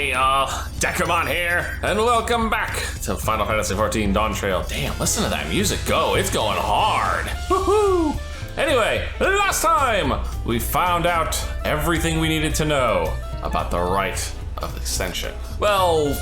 Hey y'all, Dekumon here, and welcome back to Final Fantasy XIV Dawntrail. Damn, listen to that music go, it's going hard. Woohoo! Anyway, last time we found out everything we needed to know about the rite of extension. Well,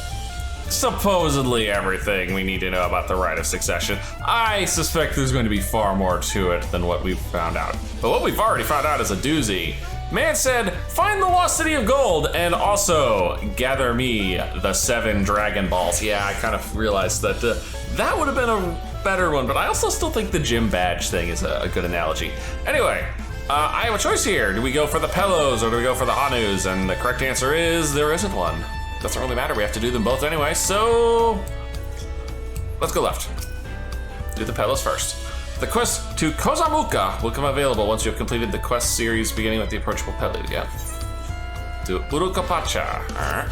supposedly everything we need to know about the rite of succession. I suspect there's going to be far more to it than what we've found out. But what we've already found out is a doozy. Man said, find the lost city of gold and also gather me the 7 Dragon Balls. Yeah, I kind of realized that that would have been a better one, but I also still think the gym badge thing is a good analogy. Anyway, I have a choice here. Do we go for the Pelos or do we go for the Hanus? And the correct answer is there isn't one. Doesn't really matter, we have to do them both anyway, so let's go left. Do the Pelos first. The quest to Kozamuka will come available once you have completed the quest series beginning with the approachable Pelu, yeah. To Urqopacha, alright.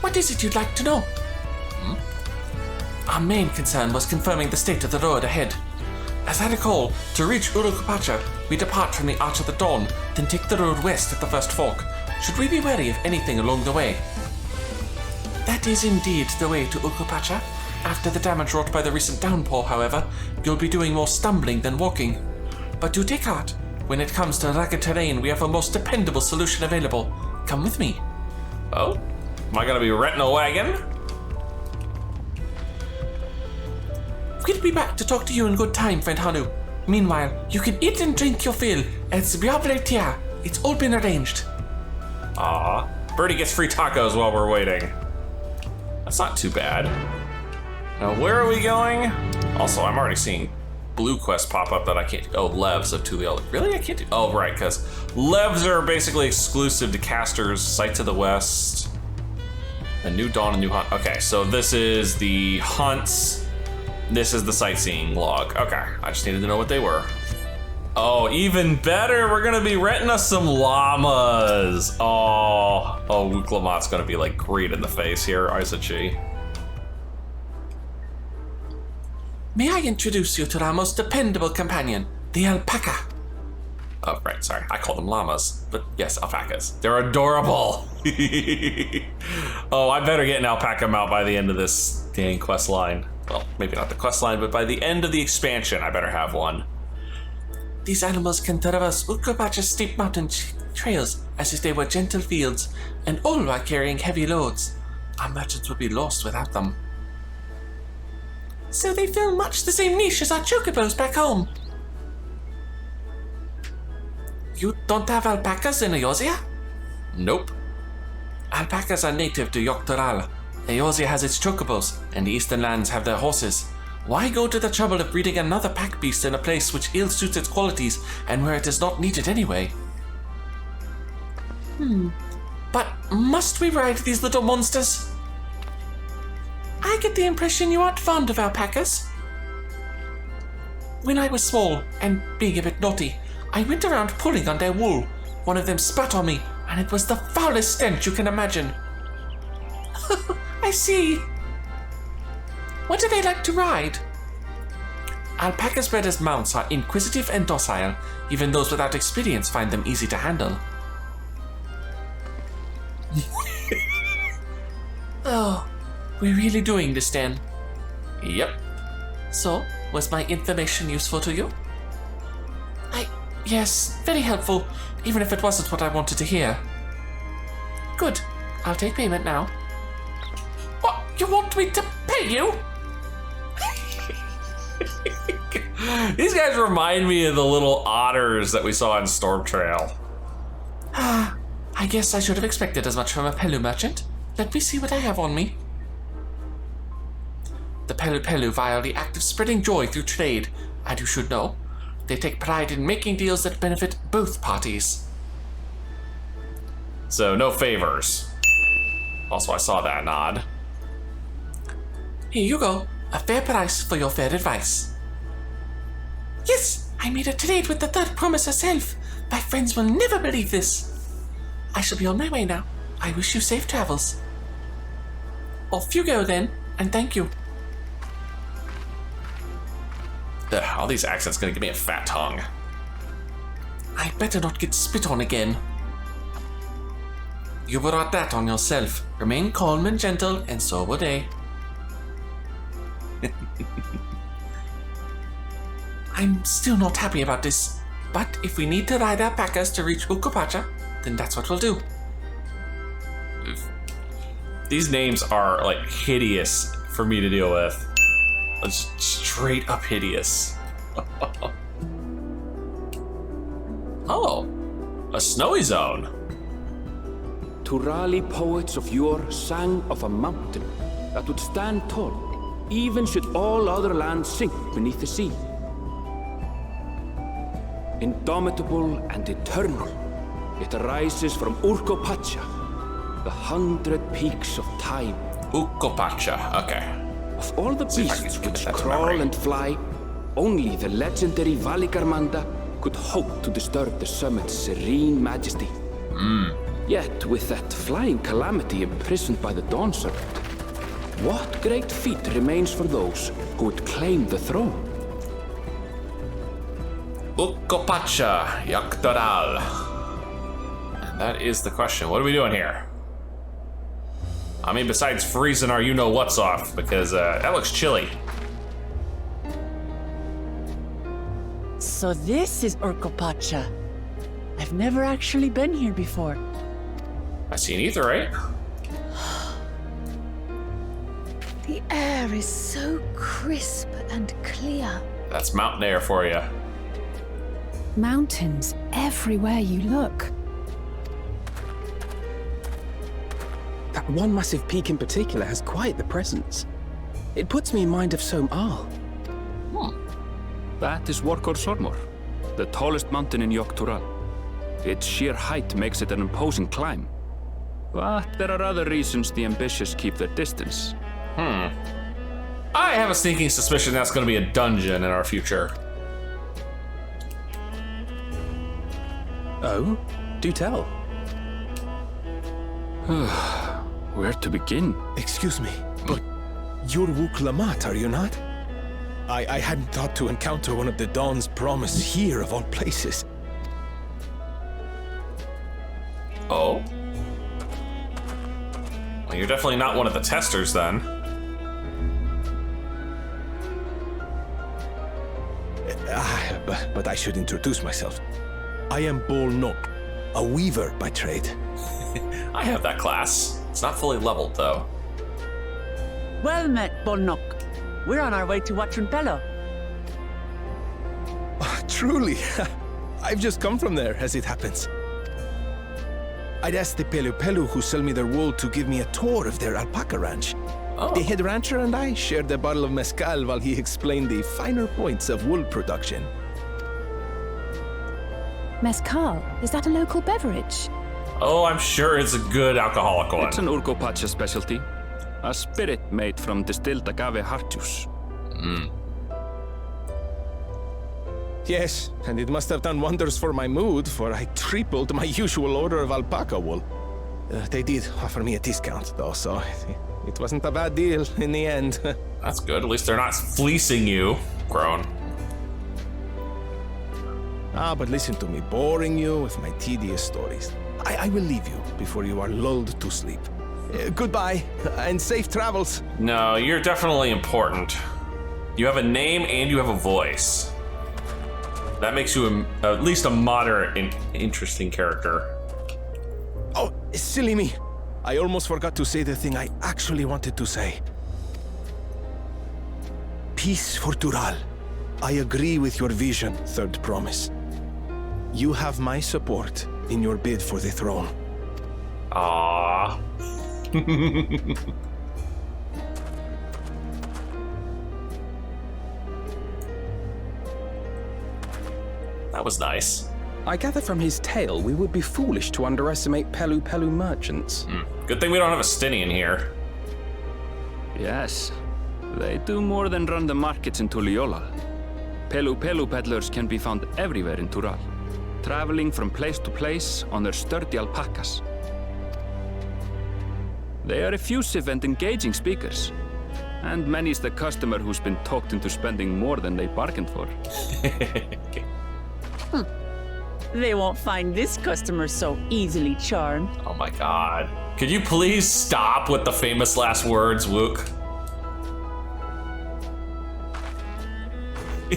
What is it you'd like to know? Our main concern was confirming the state of the road ahead. As I recall, to reach Urqopacha, we depart from the Arch of the Dawn, then take the road west at the first fork. Should we be wary of anything along the way? That is indeed the way to Urqopacha. After the damage wrought by the recent downpour, however, you'll be doing more stumbling than walking. But do take heart. When it comes to rugged terrain, we have a most dependable solution available. Come with me. Oh? Am I gonna be renting a wagon? We'll be back to talk to you in good time, friend Hanu. Meanwhile, you can eat and drink your fill at Sbiavletia. It's all been arranged. Aw, Birdie gets free tacos while we're waiting. That's not too bad. Now, where are we going? Also, I'm already seeing blue quests pop up that I can't. Oh, Levs of Tuliel. Really? I can't do. Oh, right, because Levs are basically exclusive to casters. Sight to the west. A new dawn, a new hunt. Okay, so this is the hunts. This is the sightseeing log. Okay, I just needed to know what they were. Oh, even better, we're gonna be renting us some llamas. Oh, Urqopacha's gonna be like great in the face here, isn't she? May I introduce you to our most dependable companion, the alpaca? Oh, right, sorry. I call them llamas, but yes, alpacas. They're adorable. Oh, I better get an alpaca mount by the end of this dang quest line. Well, maybe not the quest line, but by the end of the expansion, I better have one. These animals can traverse Urqopacha's steep mountain trails as if they were gentle fields, and all while carrying heavy loads. Our merchants would be lost without them. So they fill much the same niche as our chocobos back home. You don't have alpacas in Eorzea? Nope. Alpacas are native to Yggdrasil. Eorzea has its chocobos, and the eastern lands have their horses. Why go to the trouble of breeding another pack beast in a place which ill suits its qualities and where it is not needed anyway? But must we ride these little monsters? I get the impression you aren't fond of alpacas. When I was small and being a bit naughty, I went around pulling on their wool. One of them spat on me, and it was the foulest stench you can imagine. I see. What do they like to ride? Alpacas bred as mounts are inquisitive and docile. Even those without experience find them easy to handle. Oh, we're really doing this then? Yep. So, was my information useful to you? Yes, very helpful, even if it wasn't what I wanted to hear. Good, I'll take payment now. What, you want me to pay you? These guys remind me of the little otters that we saw in Dawntrail. I guess I should have expected as much from a Pelu merchant. Let me see what I have on me. The Pelu vile the act of spreading joy through trade, and you should know, they take pride in making deals that benefit both parties. So, no favors. Also, I saw that nod. Here you go, a fair price for your fair advice. Yes, I made a trade with the third promise herself. My friends will never believe this. I shall be on my way now. I wish you safe travels. Off you go then, and thank you. All these accents gonna give me a fat tongue. I better not get spit on again. You brought that on yourself. Remain calm and gentle, and so will they. I'm still not happy about this, but if we need to ride alpacas to reach Urqopacha, then that's what we'll do. These names are like hideous for me to deal with. It's straight up hideous. Oh, a snowy zone. Turali poets of yore sang of a mountain that would stand tall, even should all other lands sink beneath the sea. Indomitable and eternal, it arises from Urqopacha, the 100 peaks of time. Urqopacha, okay. Of all the See if I can beasts commit which that to crawl memory. and fly, only the legendary Valigarmanda could hope to disturb the summit's serene majesty. Yet, with that flying calamity imprisoned by the Dawn Serpent, what great feat remains for those who would claim the throne? Urqopacha, Yaktaral. And that is the question. What are we doing here? I mean, besides freezing our you-know-what's off, because that looks chilly. So this is Urqopacha. I've never actually been here before. I see an ether, right? The air is so crisp and clear. That's mountain air for you. Mountains everywhere you look. That one massive peak in particular has quite the presence. It puts me in mind of Som-Al. That is Workor Sormor, the tallest mountain in Yogg-Tural. Its sheer height makes it an imposing climb. But there are other reasons the ambitious keep their distance. I have a sneaking suspicion that's going to be a dungeon in our future. Oh? Do tell. Where to begin? Excuse me, but you're Urqopacha, are you not? I hadn't thought to encounter one of the Dawn's promise here of all places. Oh? Well, you're definitely not one of the testers then. But I should introduce myself. I am Bol Nok, a weaver by trade. I have that class. It's not fully leveled though. Well met, Bolnok. We're on our way to Watrunpelo. Truly, I've just come from there, as it happens. I'd asked the Pelu Pelu who sell me their wool to give me a tour of their alpaca ranch. Oh. The head rancher and I shared a bottle of mezcal while he explained the finer points of wool production. Mezcal, is that a local beverage? Oh, I'm sure it's a good alcoholic one. It's an Urqopacha specialty. A spirit made from distilled agave heart juice. Yes, and it must have done wonders for my mood, for I tripled my usual order of alpaca wool. They did offer me a discount, though, so it wasn't a bad deal in the end. That's good. At least they're not fleecing you. Grown. But listen to me, boring you with my tedious stories. I will leave you before you are lulled to sleep. Goodbye, and safe travels. No, you're definitely important. You have a name and you have a voice. That makes you at least a moderate and interesting character. Oh, silly me. I almost forgot to say the thing I actually wanted to say. Peace for Tural. I agree with your vision, Third Promise. You have my support in your bid for the throne. Aww. That was nice. I gather from his tale we would be foolish to underestimate Pelu Pelu merchants. Good thing we don't have a Stinny in here. Yes, they do more than run the markets in Tuliolal. Pelu Pelu peddlers can be found everywhere in Tural, traveling from place to place on their sturdy alpacas. They are effusive and engaging speakers, and many's the customer who's been talked into spending more than they bargained for. They won't find this customer so easily charmed. Oh my god. Could you please stop with the famous last words, Wook?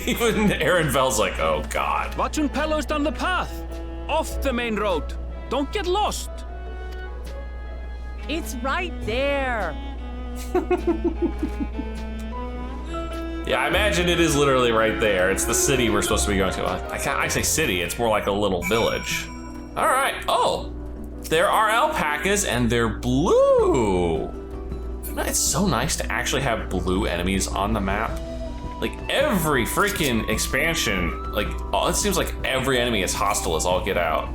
Even Aaron Vell's like, oh god. Watching Pello's down the path. Off the main road. Don't get lost. It's right there. Yeah, I imagine it is literally right there. It's the city we're supposed to be going to. I say city, it's more like a little village. All right, oh. There are alpacas and they're blue. It's so nice to actually have blue enemies on the map. Like every freaking expansion, like it seems like every enemy is hostile as all get out.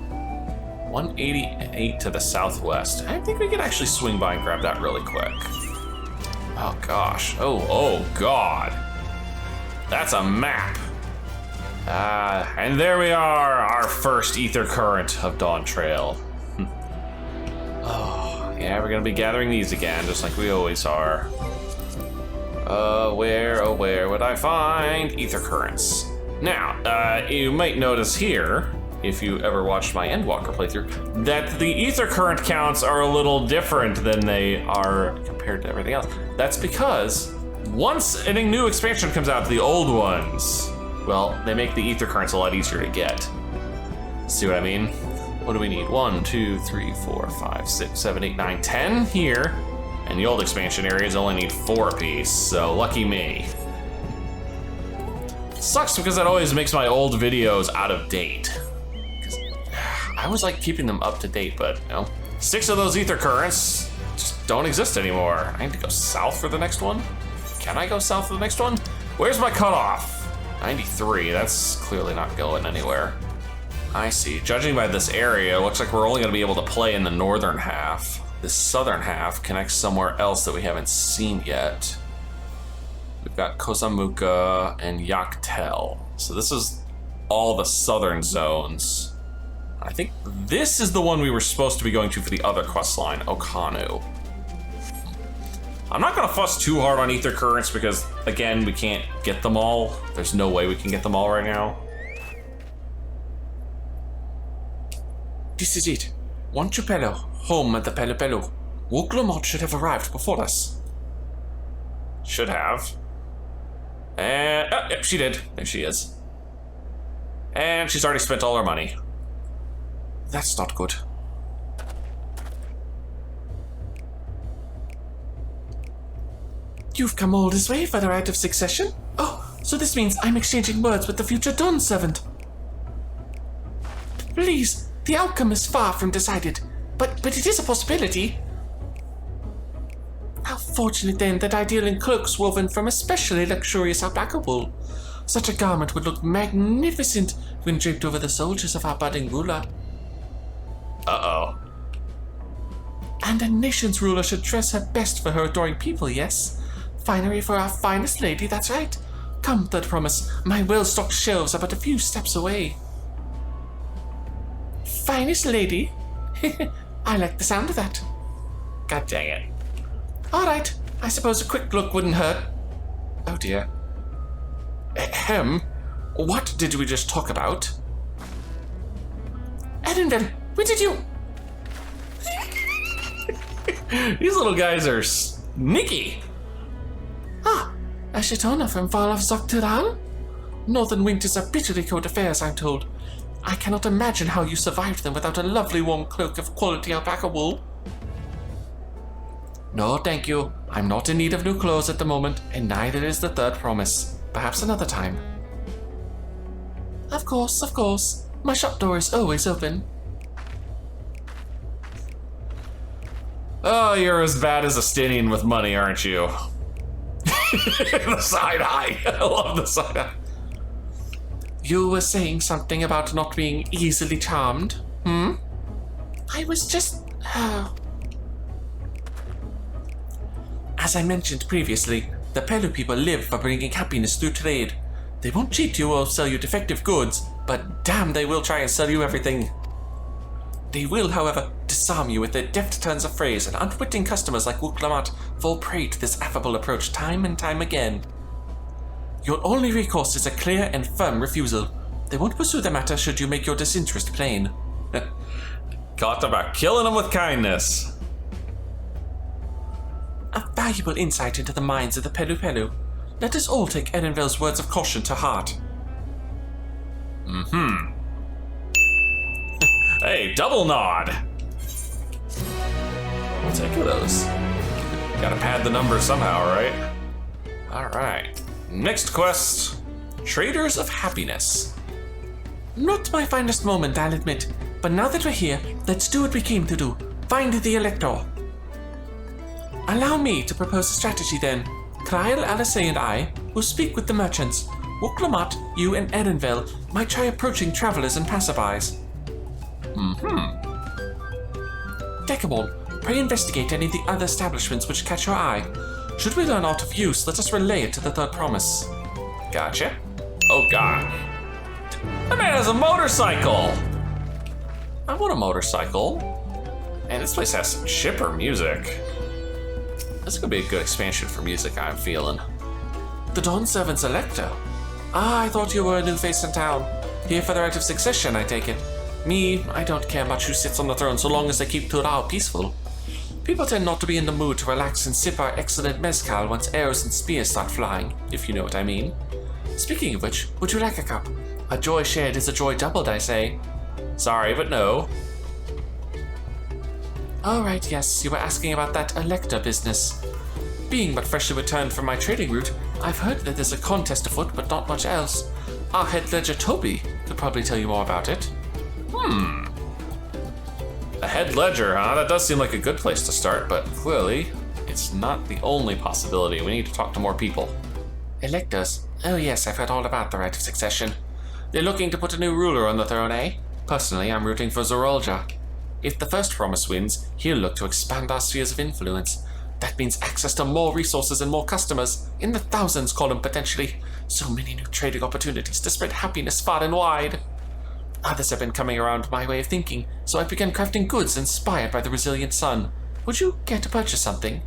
188 to the southwest. I think we could actually swing by and grab that really quick. Oh gosh, oh God. That's a map. And there we are, our first ether current of Dawntrail. Oh, yeah, we're gonna be gathering these again, just like we always are. Where would I find ether currents? Now, you might notice here, if you ever watched my Endwalker playthrough, that the ether current counts are a little different than they are compared to everything else. That's because once a new expansion comes out, the old ones, well, they make the ether currents a lot easier to get. See what I mean? What do we need? 1, 2, 3, 4, 5, 6, 7, 8, 9, 10 here. And the old expansion areas only need 4 apiece, so lucky me. Sucks because that always makes my old videos out of date. I was like keeping them up to date, but you know, 6 of those ether currents just don't exist anymore. I need to go south for the next one? Can I go south for the next one? Where's my cutoff? 93, that's clearly not going anywhere. I see, judging by this area, it looks like we're only gonna be able to play in the northern half. This southern half connects somewhere else that we haven't seen yet. We've got Kosamuka and Yaktel. So this is all the southern zones. I think this is the one we were supposed to be going to for the other quest line, Okanu. I'm not gonna fuss too hard on ether currents because, again, we can't get them all. There's no way we can get them all right now. This is it. Wanchupelo, home at the Pelopelo. Urqopacha should have arrived before us. Should have. And, oh, yep, she did. There she is. And she's already spent all her money. That's not good. You've come all this way for the rite of succession? Oh, so this means I'm exchanging words with the future Dawn Servant. Please, the outcome is far from decided, but it is a possibility. How fortunate then that I deal in cloaks woven from especially luxurious alpaca wool. Such a garment would look magnificent when draped over the soldiers of our budding ruler. Uh-oh. And a nation's ruler should dress her best for her adoring people, yes? Finery for our finest lady, that's right. Come, Third Promise, my well-stocked shelves are but a few steps away. Finest lady? I like the sound of that. God dang it. All right, I suppose a quick look wouldn't hurt. Oh dear. Ahem, what did we just talk about? Edenville, where did you... These little guys are sneaky. Ah, a Shatona from Val of Zoctural? Northern winters are bitterly cold affairs, I'm told. I cannot imagine how you survived them without a lovely warm cloak of quality alpaca wool. No, thank you. I'm not in need of new clothes at the moment, and neither is the Third Promise. Perhaps another time. Of course, of course. My shop door is always open. Oh, you're as bad as a Stinian with money, aren't you? The side eye. I love the side eye. You were saying something about not being easily charmed, hmm? I was just... As I mentioned previously, the Pelu people live for bringing happiness through trade. They won't cheat you or sell you defective goods, but damn, they will try and sell you everything. They will, however, disarm you with their deft turns of phrase, and unwitting customers like Urqopacha fall prey to this affable approach time and time again. Your only recourse is a clear and firm refusal. They won't pursue the matter should you make your disinterest plain. Caught them by killing them with kindness. A valuable insight into the minds of the Pelu Pelu. Let us all take Erenvel's words of caution to heart. Hey, double nod. We'll take those. Gotta pad the numbers somehow, right? Alright. Next quest. Traders of Happiness. Not my finest moment, I'll admit. But now that we're here, let's do what we came to do. Find the Elector. Allow me to propose a strategy then. Kyle, Alisei, and I will speak with the merchants. Urqopacha, you, and Erenvel might try approaching travelers and passerbys. Dekumon, pray investigate any of the other establishments which catch your eye. Should we learn aught of use, let us relay it to the third promise. Gotcha. Oh god. That man has a motorcycle! I want a motorcycle. Man, this place has some chipper music. This is gonna be a good expansion for music, I'm feeling. The Dawn Servant's Elector. Ah, I thought you were a new face in town. Here for the right of succession, I take it. Me, I don't care much who sits on the throne so long as they keep Turao peaceful. People tend not to be in the mood to relax and sip our excellent mezcal once arrows and spears start flying, if you know what I mean. Speaking of which, would you like a cup? A joy shared is a joy doubled, I say. Sorry, but no. Oh right, yes, you were asking about that Elector business. Being but freshly returned from my trading route, I've heard that there's a contest afoot, but not much else. Our head ledger Toby could probably tell you more about it. A head ledger, huh? That does seem like a good place to start, but clearly, it's not the only possibility. We need to talk to more people. Electors? Oh yes, I've heard all about the right of succession. They're looking to put a new ruler on the throne, eh? Personally, I'm rooting for Zorolja. If the first promise wins, he'll look to expand our spheres of influence. That means access to more resources and more customers. In the thousands, call them potentially. So many new trading opportunities to spread happiness far and wide. Others have been coming around my way of thinking, so I've begun crafting goods inspired by the resilient sun. Would you care to purchase something?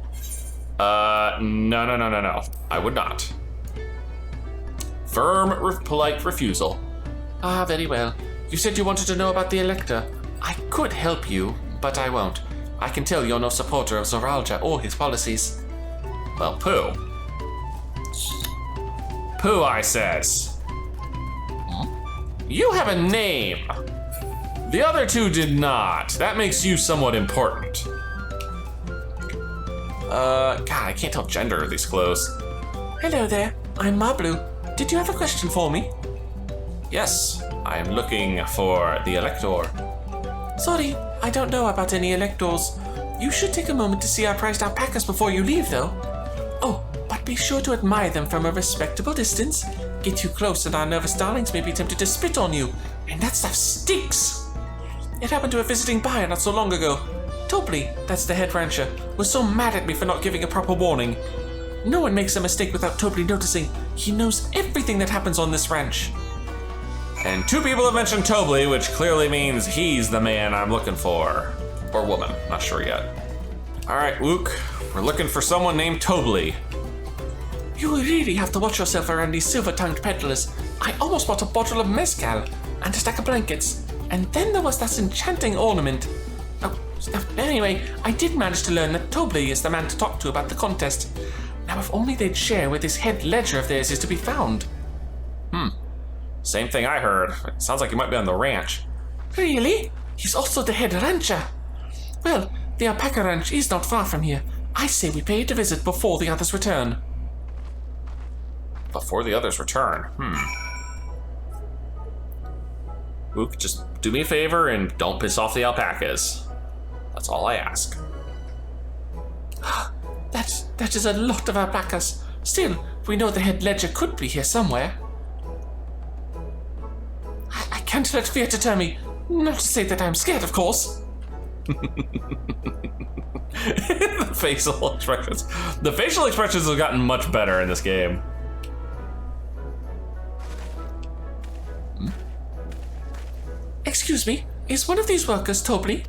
No. I would not. Firm, polite refusal. Ah, very well. You said you wanted to know about the Elector. I could help you, but I won't. I can tell you're no supporter of Zoralja or his policies. Well, pooh. Pooh, I says. You have a name. The other two did not. That makes you somewhat important. God, I can't tell gender of these clothes. Hello there, I'm Mablu. Did you have a question for me? Yes, I am looking for the Elector. Sorry, I don't know about any Electors. You should take a moment to see our prized alpacas before you leave, though. Oh, but be sure to admire them from a respectable distance. Get too close and our nervous darlings may be tempted to spit on you, and that stuff stinks. It happened to a visiting buyer not so long ago. Topley, that's the head rancher, was so mad at me for not giving a proper warning. No one makes a mistake without Topley noticing. He knows everything that happens on this ranch. And two people have mentioned Tobley, which clearly means he's the man I'm looking for. Or woman, not sure yet. Alright, Wook, we're looking for someone named Tobley. You really have to watch yourself around these silver-tongued peddlers. I almost bought a bottle of mezcal and a stack of blankets. And then there was that enchanting ornament. Anyway, I did manage to learn that Tobley is the man to talk to about the contest. Now if only they'd share where this head ledger of theirs is to be found. Same thing I heard. It sounds like he might be on the ranch. Really? He's also the head rancher. Well, the alpaca ranch is not far from here. I say we pay it a visit before the others return. Before the others return? Ook, just do me a favor and don't piss off the alpacas. That's all I ask. That is a lot of alpacas. Still, we know the head ledger could be here somewhere. I can't let fear deter me. Not to say that I'm scared, of course. The facial expressions. The facial expressions have gotten much better in this game. Excuse me, is one of these workers Tobley?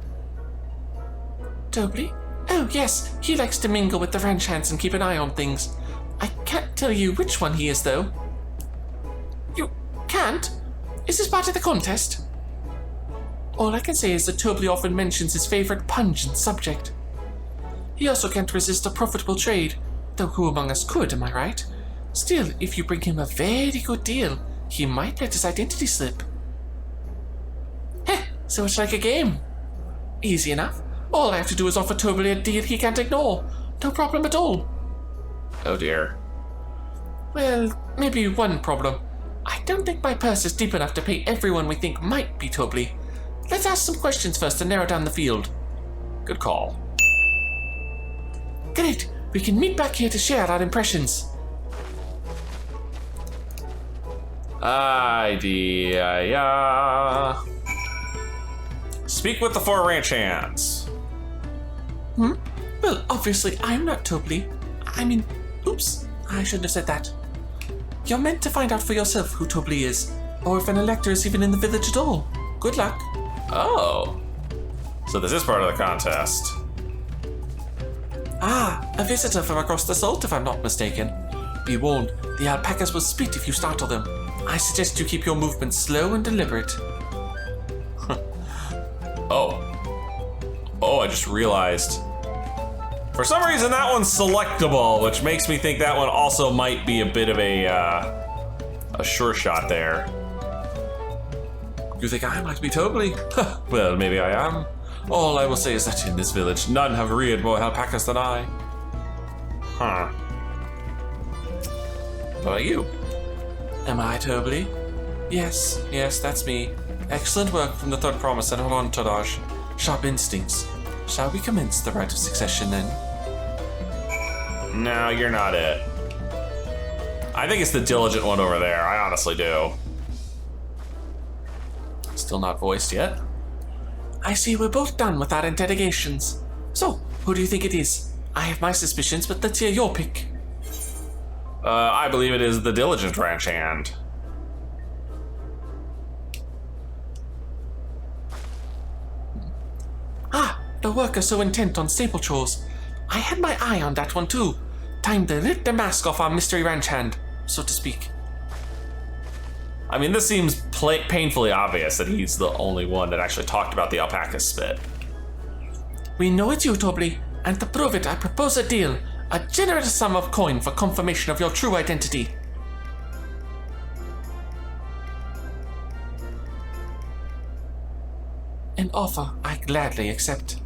Tobley? Oh yes, he likes to mingle with the ranch hands and keep an eye on things. I can't tell you which one he is, though. You can't? Is this part of the contest? All I can say is that Tobli often mentions his favorite pungent subject. He also can't resist a profitable trade, though who among us could, am I right? Still, if you bring him a very good deal, he might let his identity slip. Heh, so it's like a game. Easy enough. All I have to do is offer Tobli a deal he can't ignore. No problem at all. Oh dear. Well, maybe one problem. I don't think my purse is deep enough to pay everyone we think might be Tobli. Let's ask some questions first to narrow down the field. Good call. Great, we can meet back here to share our impressions. Idea. Speak with the 4 ranch hands. Well, obviously I'm not Tobli. Oops, I shouldn't have said that. You're meant to find out for yourself who Tobli is, or if an elector is even in the village at all. Good luck. Oh. So this is part of the contest. Ah, a visitor from across the salt, if I'm not mistaken. Be warned, the alpacas will spit if you startle them. I suggest you keep your movements slow and deliberate. Oh, I just realized. For some reason that one's selectable, which makes me think that one also might be a bit of a sure shot there. You think I might be Tobli? Well, maybe I am. All I will say is that in this village, none have reared more alpacas than I. Huh. What about you? Am I Tobli? Yes, that's me. Excellent work from the Third Promise and her entourage. Sharp instincts. Shall we commence the rite of succession then? No, you're not it. I think it's the diligent one over there. I honestly do. Still not voiced yet. I see we're both done with our interrogations. So, who do you think it is? I have my suspicions, but let's hear your pick. I believe it is the diligent ranch hand. Ah, the worker so intent on staple chores. I had my eye on that one too. Time to rip the mask off our mystery ranch hand, so to speak. I mean, this seems painfully obvious that he's the only one that actually talked about the alpaca spit. We know it's you, Tobli, and to prove it, I propose a deal. A generous sum of coin for confirmation of your true identity. An offer I gladly accept.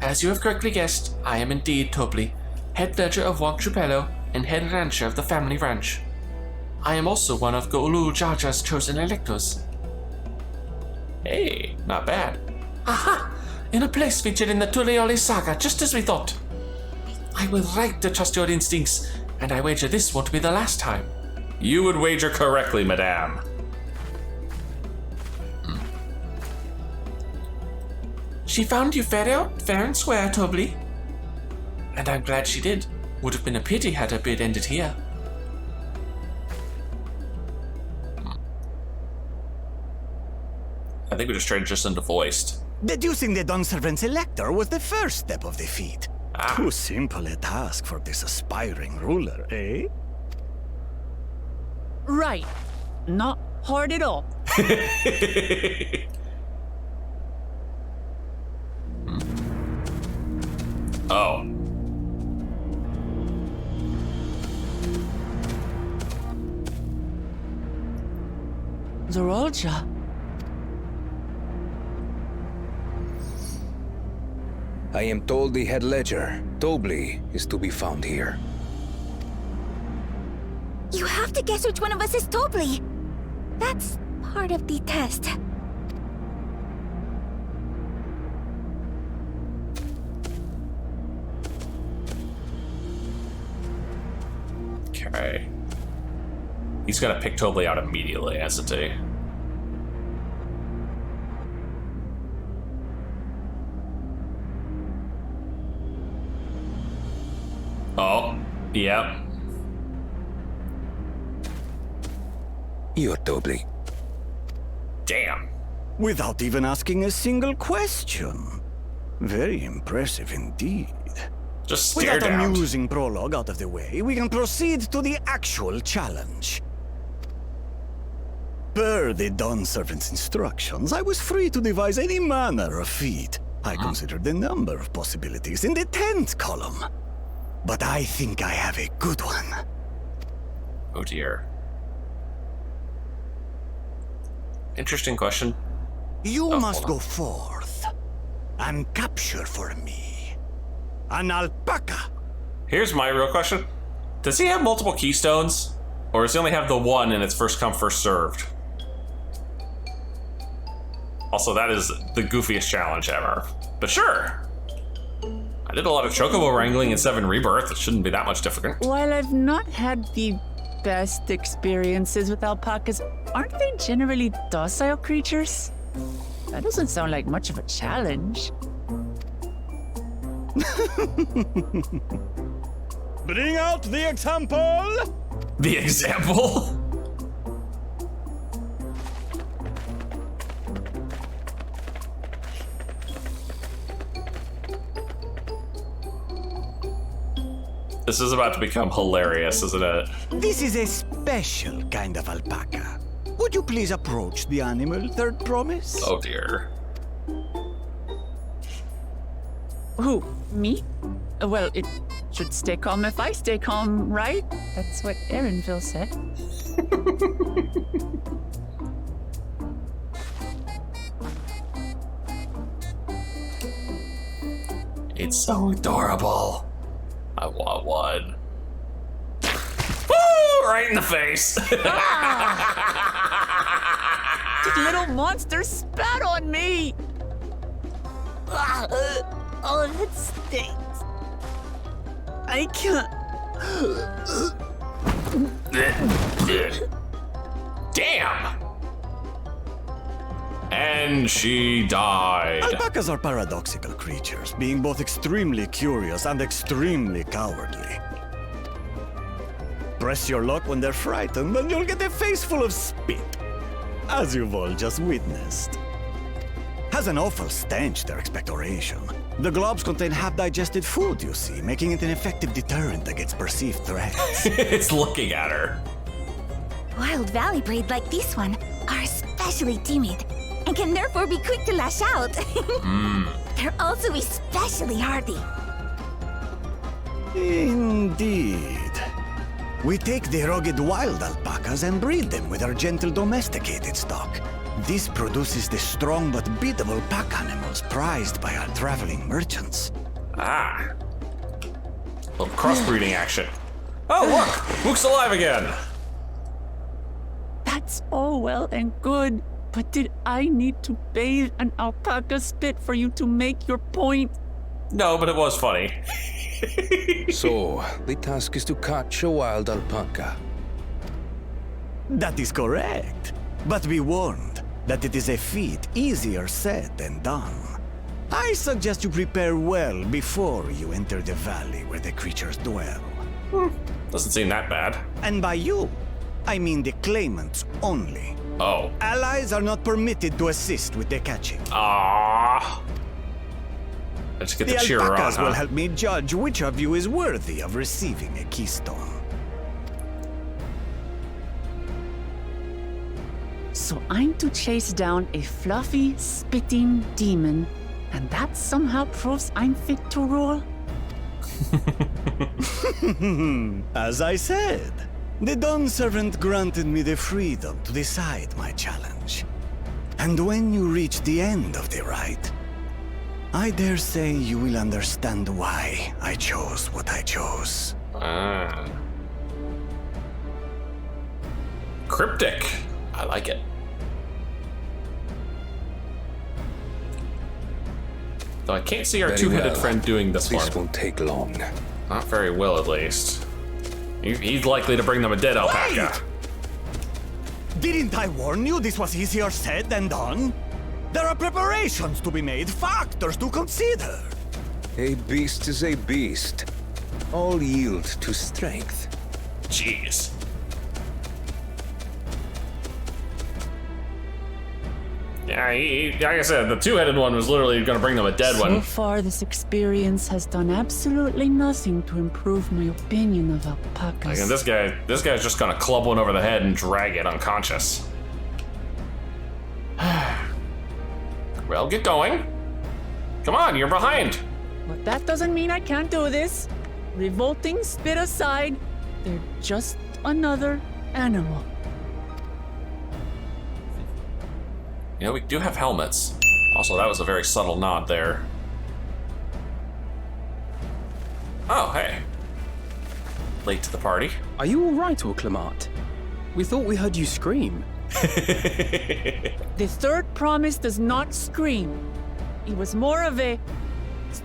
As you have correctly guessed, I am indeed Tobli, head ledger of Urqopacha and head rancher of the family ranch. I am also one of Go'ulu Jaja's chosen electors. Hey, not bad. Aha! In a place featured in the Tureoli saga, just as we thought. I will right to trust your instincts, and I wager this won't be the last time. You would wager correctly, madame. She found you fair and square, Tobli. And I'm glad she did. Would have been a pity had her bid ended here. I think we just traded just into voiced. Deducing the Dawnservant's elector was the first step of the feat. Ah. Too simple a task for this aspiring ruler, eh? Right. Not hard at all. Oh. Zorolja. I am told the head ledger, Tobli, is to be found here. You have to guess which one of us is Tobli. That's part of the test. Okay. He's gonna pick Tobli out immediately, hasn't he? Oh, yep. You're Tobli. Damn. Without even asking a single question. Very impressive indeed. Just With stare that down. amusing prologue out of the way, we can proceed to the actual challenge. Per the Dawn Servant's instructions, I was free to devise any manner of feat. I considered a number of possibilities in the 10th column. But I think I have a good one. Oh dear. Interesting question. You must hold on. go forth and capture for me an alpaca. Here's my real question. Does he have multiple keystones? Or does he only have the one and it's first come, first served? Also, that is the goofiest challenge ever. But sure. I did a lot of chocobo wrangling in 7 Rebirth. It shouldn't be that much difficult. While I've not had the best experiences with alpacas, aren't they generally docile creatures? That doesn't sound like much of a challenge. Bring out the example! The example? This is about to become hilarious, isn't it? This is a special kind of alpaca. Would you please approach the animal, third promise? Oh dear. Who? Me? Well, it should stay calm if I stay calm, right? That's what Aaronville said. It's so adorable. I want one. Woo! Right in the face. The little monster spat on me! Oh, that stinks. I can't. Damn! And she died. Alpacas are paradoxical creatures, being both extremely curious and extremely cowardly. Press your luck when they're frightened, and you'll get a face full of spit, as you've all just witnessed. Has an awful stench, their expectoration. The globs contain half-digested food, you see, making it an effective deterrent against perceived threats. It's looking at her. Wild valley braid like this one are especially timid and can therefore be quick to lash out. They're also especially hardy. Indeed. We take the rugged wild alpacas and breed them with our gentle domesticated stock. This produces the strong but beatable pack animals prized by our traveling merchants. Ah. Little crossbreeding action. Oh, look! Mook's alive again! That's all well and good, but did I need to bathe an alpaca spit for you to make your point? No, but it was funny. So, the task is to catch a wild alpaca. That is correct. But be warned that it is a feat easier said than done. I suggest you prepare well before you enter the valley where the creatures dwell. Doesn't seem that bad. And by you, I mean the claimants only. Oh. Allies are not permitted to assist with the catching. Ah. Let's get the cheer on, alpacas will huh? help me judge which of you is worthy of receiving a keystone. So I'm to chase down a fluffy, spitting demon, and that somehow proves I'm fit to rule? As I said, the Dawn Servant granted me the freedom to decide my challenge. And when you reach the end of the ride, I dare say you will understand why I chose what I chose. Ah. Cryptic. I like it. Though I can't see our Very two-headed well. friend doing this one. This won't take long. Not very well, at least. He's likely to bring them a dead alpaca. Wait! Didn't I warn you this was easier said than done? There are preparations to be made, factors to consider. A beast is a beast. All yield to strength. Jeez. Yeah, like I said, the two-headed one was literally going to bring them a dead So one. far, this experience has done absolutely nothing to improve my opinion of alpacas. Like, and this guy's just going to club one over the head and drag it unconscious. Well, get going. Come on, you're behind. But that doesn't mean I can't do this. Revolting spit aside, they're just another animal. You know, we do have helmets. Also, that was a very subtle nod there. Oh, hey. Late to the party. Are you all right, Urqopacha? We thought we heard you scream. The third promise does not scream. It was more of a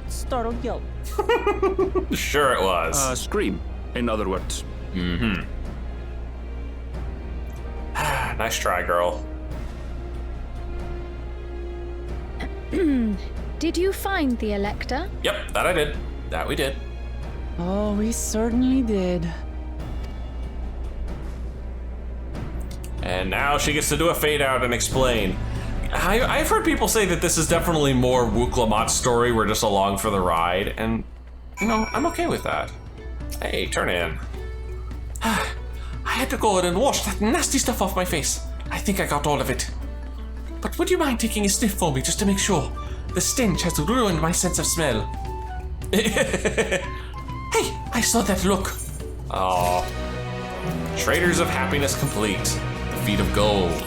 startled yelp. Sure it was. Scream, in other words. Mm-hmm. Nice try, girl. Did you find the Elector? Yep, that I did. That we did. Oh, we certainly did. And now she gets to do a fade out and explain. I've heard people say that this is definitely more Urqopacha's story. We're just along for the ride, and you know, I'm okay with that. Hey, turn in. I had to go in and wash that nasty stuff off my face. I think I got all of it. But would you mind taking a sniff for me just to make sure? The stench has ruined my sense of smell. Hey, I saw that look. Oh. Traders of happiness complete. The feat of gold.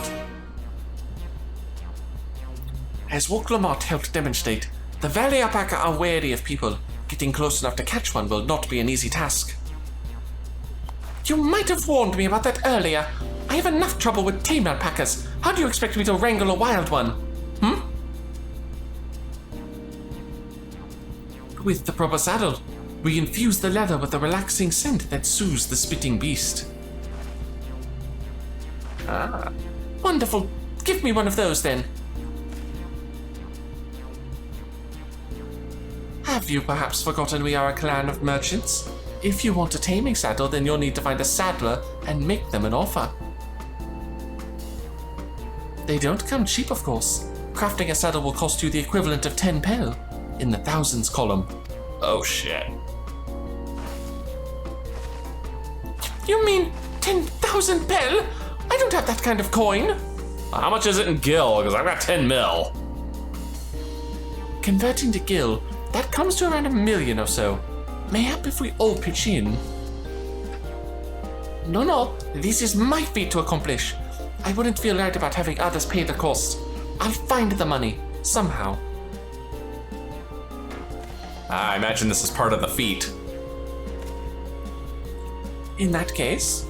As Urqopacha helped demonstrate, the Valley alpaca are wary of people. Getting close enough to catch one will not be an easy task. You might have warned me about that earlier. I have enough trouble with tame alpacas. How do you expect me to wrangle a wild one? With the proper saddle, we infuse the leather with a relaxing scent that soothes the spitting beast. Ah, wonderful. Give me one of those then. Have you perhaps forgotten we are a clan of merchants? If you want a taming saddle, then you'll need to find a saddler and make them an offer. They don't come cheap, of course. Crafting a saddle will cost you the equivalent of 10 pel, in the thousands column. Oh shit. You mean 10,000 pel? I don't have that kind of coin. How much is it in gil? Because I've got 10 mil. Converting to gil, that comes to around 1 million or so. Mayhap if we all pitch in. No, this is my feat to accomplish. I wouldn't feel right about having others pay the cost. I'll find the money, somehow. I imagine this is part of the feat. In that case...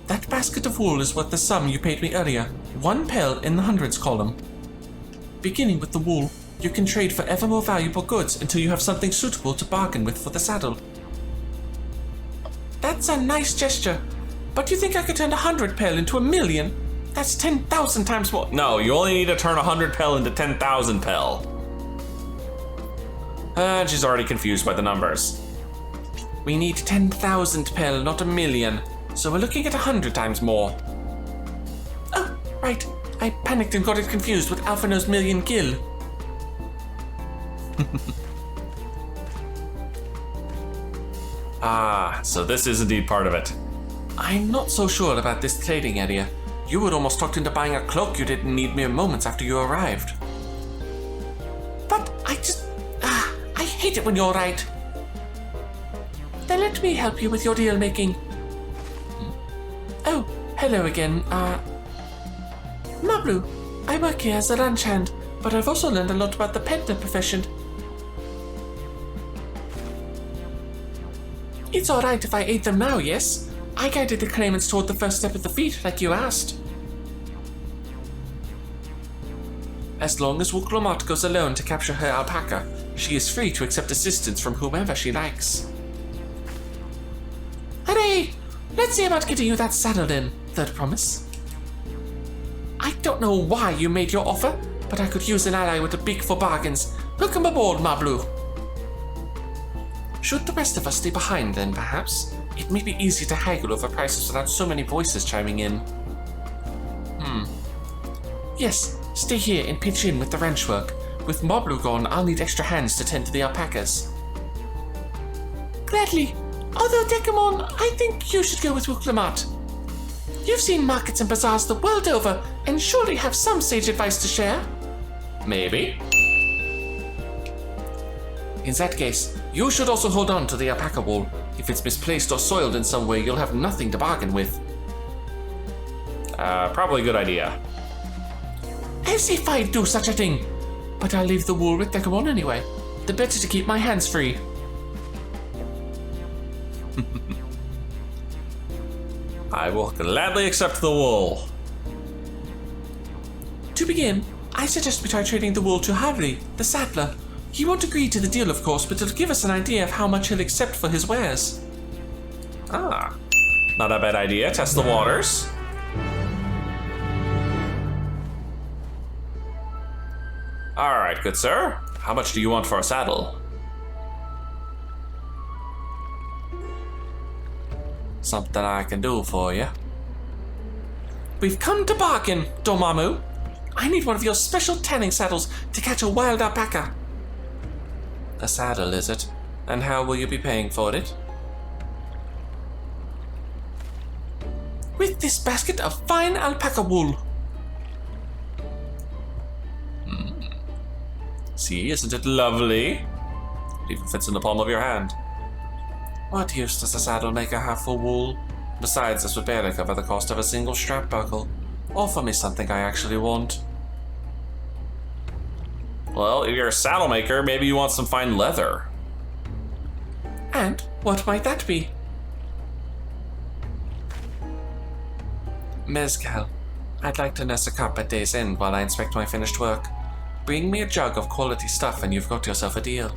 That basket of wool is worth the sum you paid me earlier. 1 pel in the hundreds column. Beginning with the wool, you can trade for ever more valuable goods until you have something suitable to bargain with for the saddle. That's a nice gesture, but you think I could turn 100 pel into 1 million? That's 10,000 times more. No, you only need to turn 100 pel into 10,000 pel. And she's already confused by the numbers. We need 10,000 pel, not 1 million. So we're looking at 100 times more. Oh, right. I panicked and got it confused with Alphino's million gil. Ah, so this is indeed part of it. I'm not so sure about this trading area. You were almost talked into buying a cloak you didn't need mere moments after you arrived. But I hate it when you're right. Then let me help you with your deal making. Oh, hello again. Mablu, I work here as a ranch hand, but I've also learned a lot about the peddler profession. It's alright if I aid them now, yes? I guided the claimants toward the first step of the feat, like you asked. As long as Urqopacha goes alone to capture her alpaca, she is free to accept assistance from whomever she likes. Hooray! Let's see about getting you that saddle then, third promise. I don't know why you made your offer, but I could use an ally with a beak for bargains. Welcome aboard, Mablu. Should the rest of us stay behind then, perhaps? It may be easy to haggle over prices without so many voices chiming in. Yes, stay here and pitch in with the ranch work. With Mablu gone, I'll need extra hands to tend to the alpacas. Gladly. Although, Dekumon, I think you should go with Urqopacha. You've seen markets and bazaars the world over, and surely have some sage advice to share. Maybe. In that case, you should also hold on to the alpaca wool. If it's misplaced or soiled in some way, you'll have nothing to bargain with. Probably a good idea. As if I'd do such a thing. But I'll leave the wool with Dekumon anyway. The better to keep my hands free. I will gladly accept the wool. To begin, I suggest we try trading the wool to Harley, the saddler. He won't agree to the deal, of course, but it'll give us an idea of how much he'll accept for his wares. Ah, not a bad idea. Test the waters. Alright, good sir. How much do you want for a saddle? Something I can do for you. We've come to bargain, Dormammu. I need one of your special tanning saddles to catch a wild alpaca. A saddle, is it? And how will you be paying for it? With this basket of fine alpaca wool. See, isn't it lovely? It even fits in the palm of your hand. What use does a saddle maker have for wool? Besides, this would barely cover the cost of a single strap buckle. Offer me something I actually want. Well, if you're a saddle maker, maybe you want some fine leather. And what might that be? Mezcal. I'd like to nurse a cup at day's end while I inspect my finished work. Bring me a jug of quality stuff and you've got yourself a deal.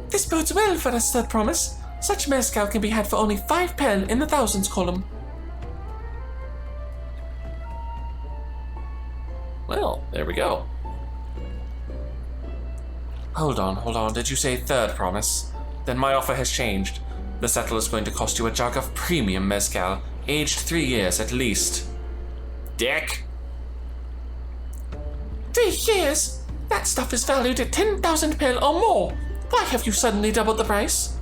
This bodes well for us, third promise. Such mezcal can be had for only 5 pel in the thousands column. Well, there we go. Hold on. Did you say third promise? Then my offer has changed. The saddle is going to cost you a jug of premium mezcal, aged 3 years at least. Dick! 3 years? That stuff is valued at 10,000 pel or more. Why have you suddenly doubled the price?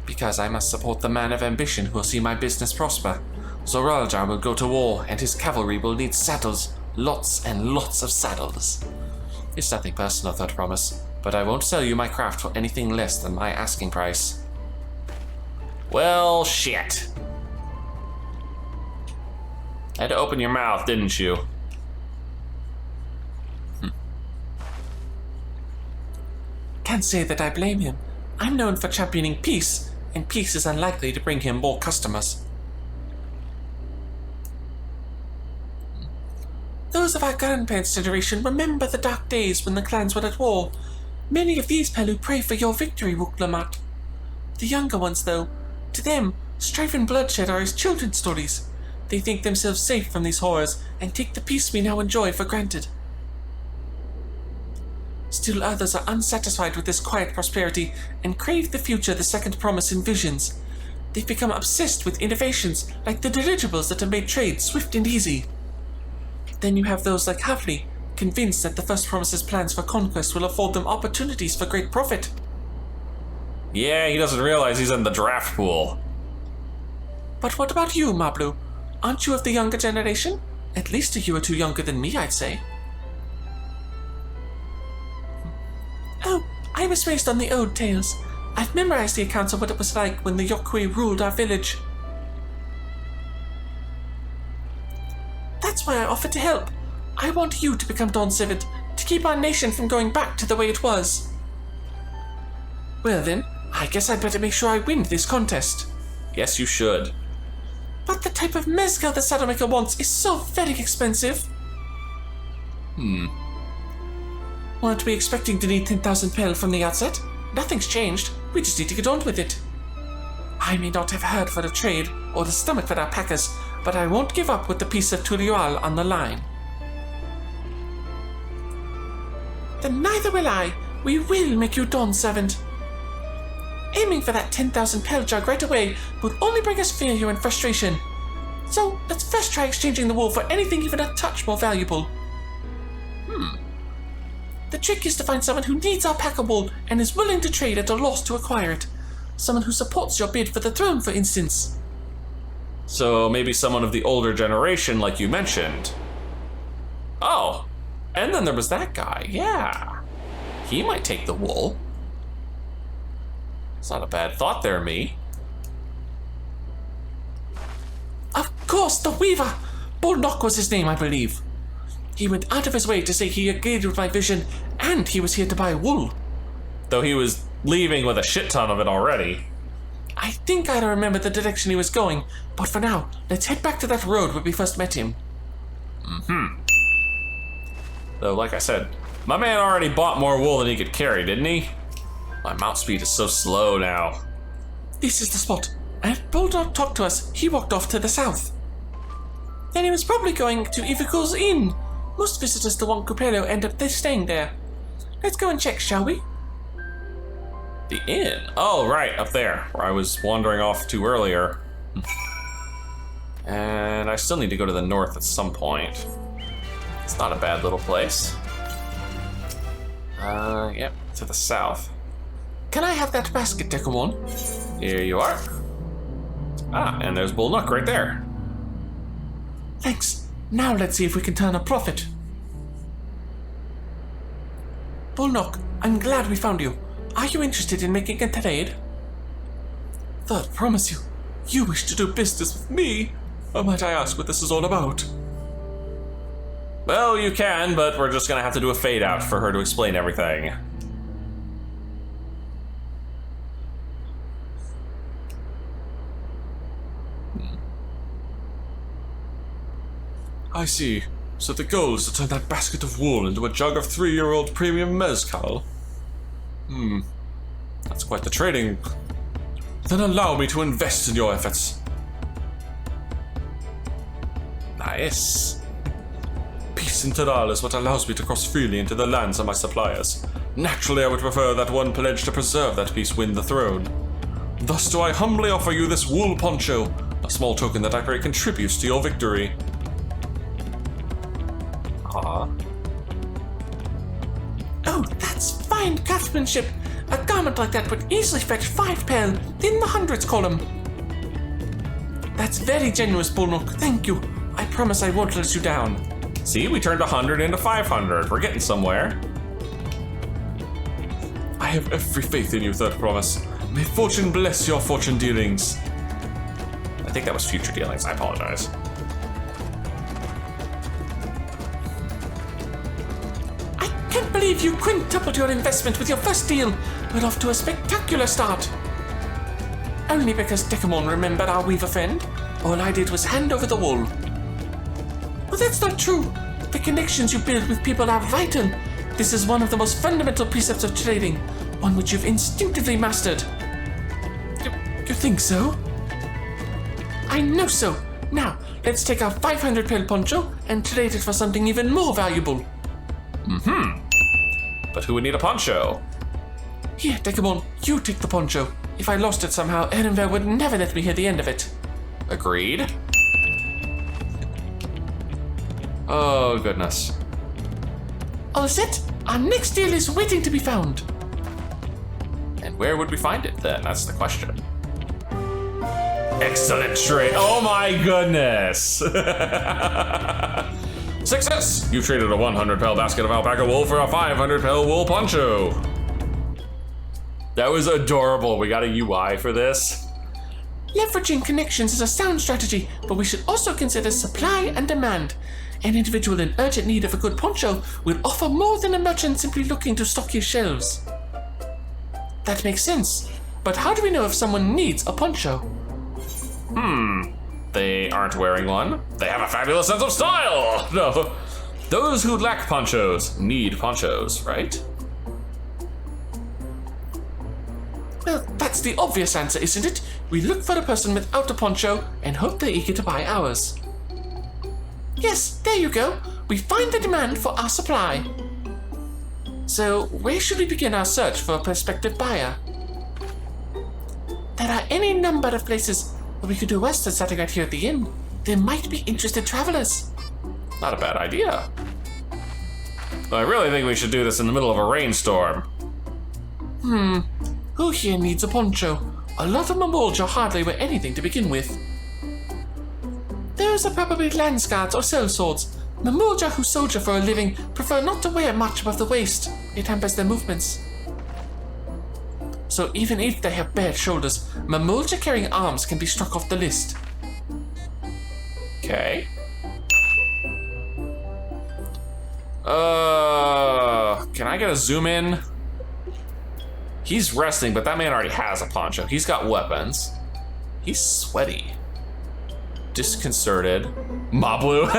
Because I must support the man of ambition who will see my business prosper. Zoraljar will go to war, and his cavalry will need saddles. Lots and lots of saddles. It's nothing personal, third promise, but I won't sell you my craft for anything less than my asking price. Well, shit. Had to open your mouth, didn't you? Can't say that I blame him. I'm known for championing peace, and peace is unlikely to bring him more customers. Those of our grandparents' generation remember the dark days when the clans were at war. Many of these Pelu pray for your victory, Urqopacha. The younger ones, though, to them, strife and bloodshed are as children's stories. They think themselves safe from these horrors and take the peace we now enjoy for granted. Still others are unsatisfied with this quiet prosperity and crave the future the second promise envisions. They've become obsessed with innovations like the dirigibles that have made trade swift and easy. Then you have those like Havli, convinced that the first promise's plans for conquest will afford them opportunities for great profit. Yeah, he doesn't realize he's in the draft pool. But what about you, Mablu? Aren't you of the younger generation? At least a year or two younger than me, I'd say. Oh, I was raised on the old tales. I've memorized the accounts of what it was like when the Yokui ruled our village. That's why I offered to help. I want you to become Dawn Servant, to keep our nation from going back to the way it was. Well then, I guess I'd better make sure I win this contest. Yes, you should. But the type of mezcal the saddlemaker wants is so very expensive. Weren't we expecting to need 10,000 pel from the outset? Nothing's changed. We just need to get on with it. I may not have heard for the trade or the stomach for alpacas, but I won't give up with the piece of Turial on the line. Then neither will I. We will make you Dawn Servant. Aiming for that 10,000 pel jug right away would only bring us failure and frustration. So let's first try exchanging the wool for anything even a touch more valuable. The trick is to find someone who needs alpaca wool and is willing to trade at a loss to acquire it. Someone who supports your bid for the throne, for instance. So maybe someone of the older generation, like you mentioned. Oh, and then there was that guy. Yeah, he might take the wool. It's not a bad thought there, me. Of course, the Weaver! Bullnock was his name, I believe. He went out of his way to say he agreed with my vision, and he was here to buy wool. Though he was leaving with a shit ton of it already. I think I remember the direction he was going, but for now, let's head back to that road where we first met him. Though, like I said, my man already bought more wool than he could carry, didn't he? My mount speed is so slow now. This is the spot. And Bulldog talked to us, he walked off to the south. Then he was probably going to Ivico's Inn. Most visitors to Urqopacha end up staying there. Let's go and check, shall we? The inn? Oh, right, up there, where I was wandering off to earlier. And I still need to go to the north at some point. It's not a bad little place. Yep, to the south. Can I have that basket, Dekumon? Here you are. Ah, and there's Bullnock right there. Thanks. Now let's see if we can turn a profit. Bullnock, I'm glad we found you. Are you interested in making a trade? Third, promise you, you wish to do business with me? Or might I ask what this is all about? Well, you can, but we're just gonna have to do a fade out for her to explain everything. I see. So the goal is to turn that basket of wool into a jug of 3-year-old premium mezcal. That's quite the trading. Then allow me to invest in your efforts. Nice. Peace integral is what allows me to cross freely into the lands of my suppliers. Naturally, I would prefer that one pledge to preserve that peace win the throne. Thus do I humbly offer you this wool poncho, a small token that I pray contributes to your victory. Oh, that's fine craftsmanship. A garment like that would easily fetch 5 pel in the hundreds column. That's very generous, Bullnock. Thank you. I promise I won't let you down. See, we turned 100 into 500. We're getting somewhere. I have every faith in you, Third Promise. May fortune bless your fortune dealings. I think that was future dealings. I apologize. I can't believe you quintupled your investment with your first deal. We're off to a spectacular start. Only because Dekumon remembered our weaver friend. All I did was hand over the wool. Well, that's not true. The connections you build with people are vital. This is one of the most fundamental precepts of trading, one which you've instinctively mastered. You think so? I know so. Now, let's take our 500 pel poncho and trade it for something even more valuable. But who would need a poncho? Here, Dekumon, you take the poncho. If I lost it somehow, Heavensward would never let me hear the end of it. Agreed. Oh, goodness. All set? Our next deal is waiting to be found. And where would we find it then? That's the question. Excellent trade. Oh my goodness. Success! You've traded a 100 pel basket of alpaca wool for a 500 pel wool poncho. That was adorable. We got a UI for this. Leveraging connections is a sound strategy, but we should also consider supply and demand. An individual in urgent need of a good poncho will offer more than a merchant simply looking to stock his shelves. That makes sense, but how do we know if someone needs a poncho? They aren't wearing one. They have a fabulous sense of style. No, those who lack ponchos need ponchos, right? Well, that's the obvious answer, isn't it? We look for a person without a poncho and hope they're eager to buy ours. Yes, there you go. We find the demand for our supply. So, where should we begin our search for a prospective buyer? There are any number of places where we could do worse than starting right here at the inn. There might be interested travelers. Not a bad idea. I really think we should do this in the middle of a rainstorm. Who here needs a poncho? A lot of Mamulja hardly wear anything to begin with. Those are probably lance guards or sellswords. Mamulja who soldier for a living prefer not to wear much above the waist. It hampers their movements. So even if they have bare shoulders, Mamulja carrying arms can be struck off the list. Okay. Can I get a zoom in? He's resting, but that man already has a poncho. He's got weapons. He's sweaty. Disconcerted. Mablu.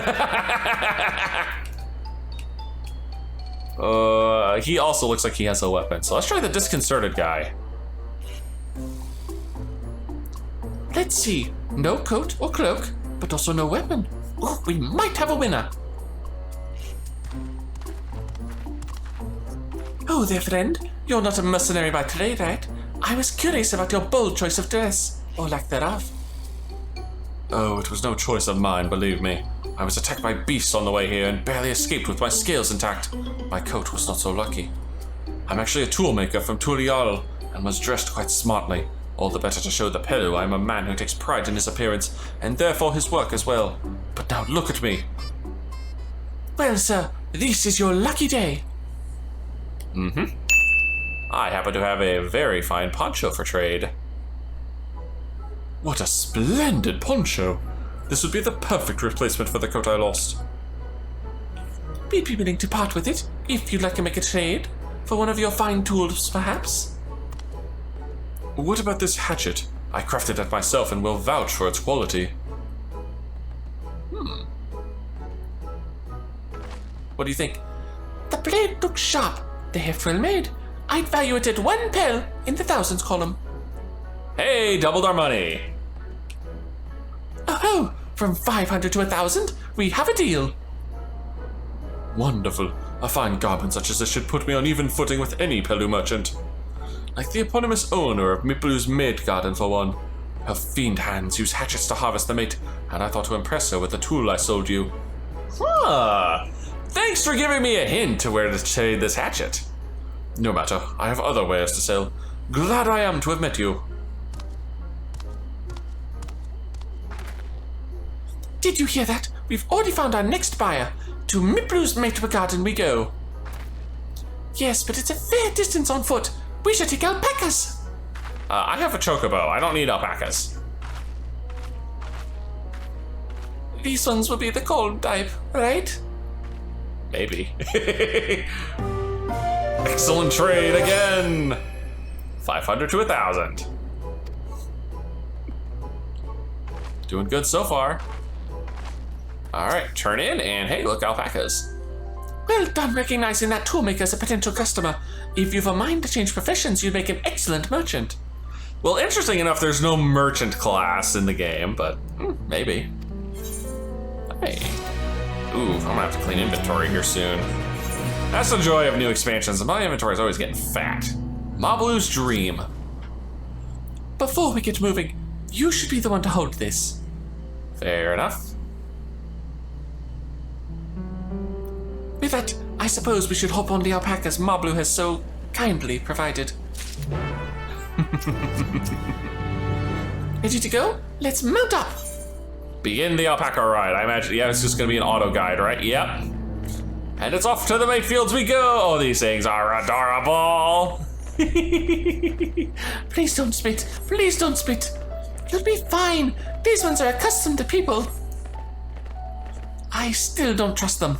He also looks like he has a weapon. So let's try the disconcerted guy. Let's see. No coat or cloak, but also no weapon. Oh, we might have a winner. Oh there, friend. You're not a mercenary by trade, right? I was curious about your bold choice of dress, or lack thereof. Oh, it was no choice of mine, believe me. I was attacked by beasts on the way here and barely escaped with my scales intact. My coat was not so lucky. I'm actually a toolmaker from Turial and was dressed quite smartly. All the better to show the Pelu I am a man who takes pride in his appearance and therefore his work as well. But now look at me. Well, sir, this is your lucky day. I happen to have a very fine poncho for trade. What a splendid poncho! This would be the perfect replacement for the coat I lost. We'd be willing to part with it, if you'd like to make a trade. For one of your fine tools, perhaps? What about this hatchet? I crafted it myself and will vouch for its quality. What do you think? The blade looks sharp. The heft well made. I'd value it at 1 pel in the thousands column. Hey, doubled our money! Oh, from 500 to 1,000, we have a deal. Wonderful. A fine garment such as this should put me on even footing with any Pelu merchant. Like the eponymous owner of Mablu's maid garden for one. Her fiend hands use hatchets to harvest the mate, and I thought to impress her with the tool I sold you. Thanks for giving me a hint to where to trade this hatchet. No matter, I have other wares to sell. Glad I am to have met you. Did you hear that? We've already found our next buyer. To Mablu's mate garden we go. Yes, but it's a fair distance on foot. We should take alpacas. I have a chocobo. I don't need alpacas. These ones will be the cold type, right? Maybe. Excellent trade again. 500 to 1,000. Doing good so far. All right, turn in and hey, look, alpacas. Well done recognizing that toolmaker as a potential customer. If you've a mind to change professions, you'd make an excellent merchant. Well, interesting enough, there's no merchant class in the game, but maybe. Hey. Ooh, I'm gonna have to clean inventory here soon. That's the joy of new expansions. My inventory is always getting fat. Mablu's dream. Before we get moving, you should be the one to hold this. Fair enough. With that, I suppose we should hop on the alpacas Mablu has so kindly provided. Ready to go? Let's mount up! Begin the alpaca ride. I imagine, yeah, it's just gonna be an auto guide, right? Yep. And it's off to the mate fields we go! Oh, these things are adorable! Please don't spit. Please don't spit. You'll be fine. These ones are accustomed to people. I still don't trust them.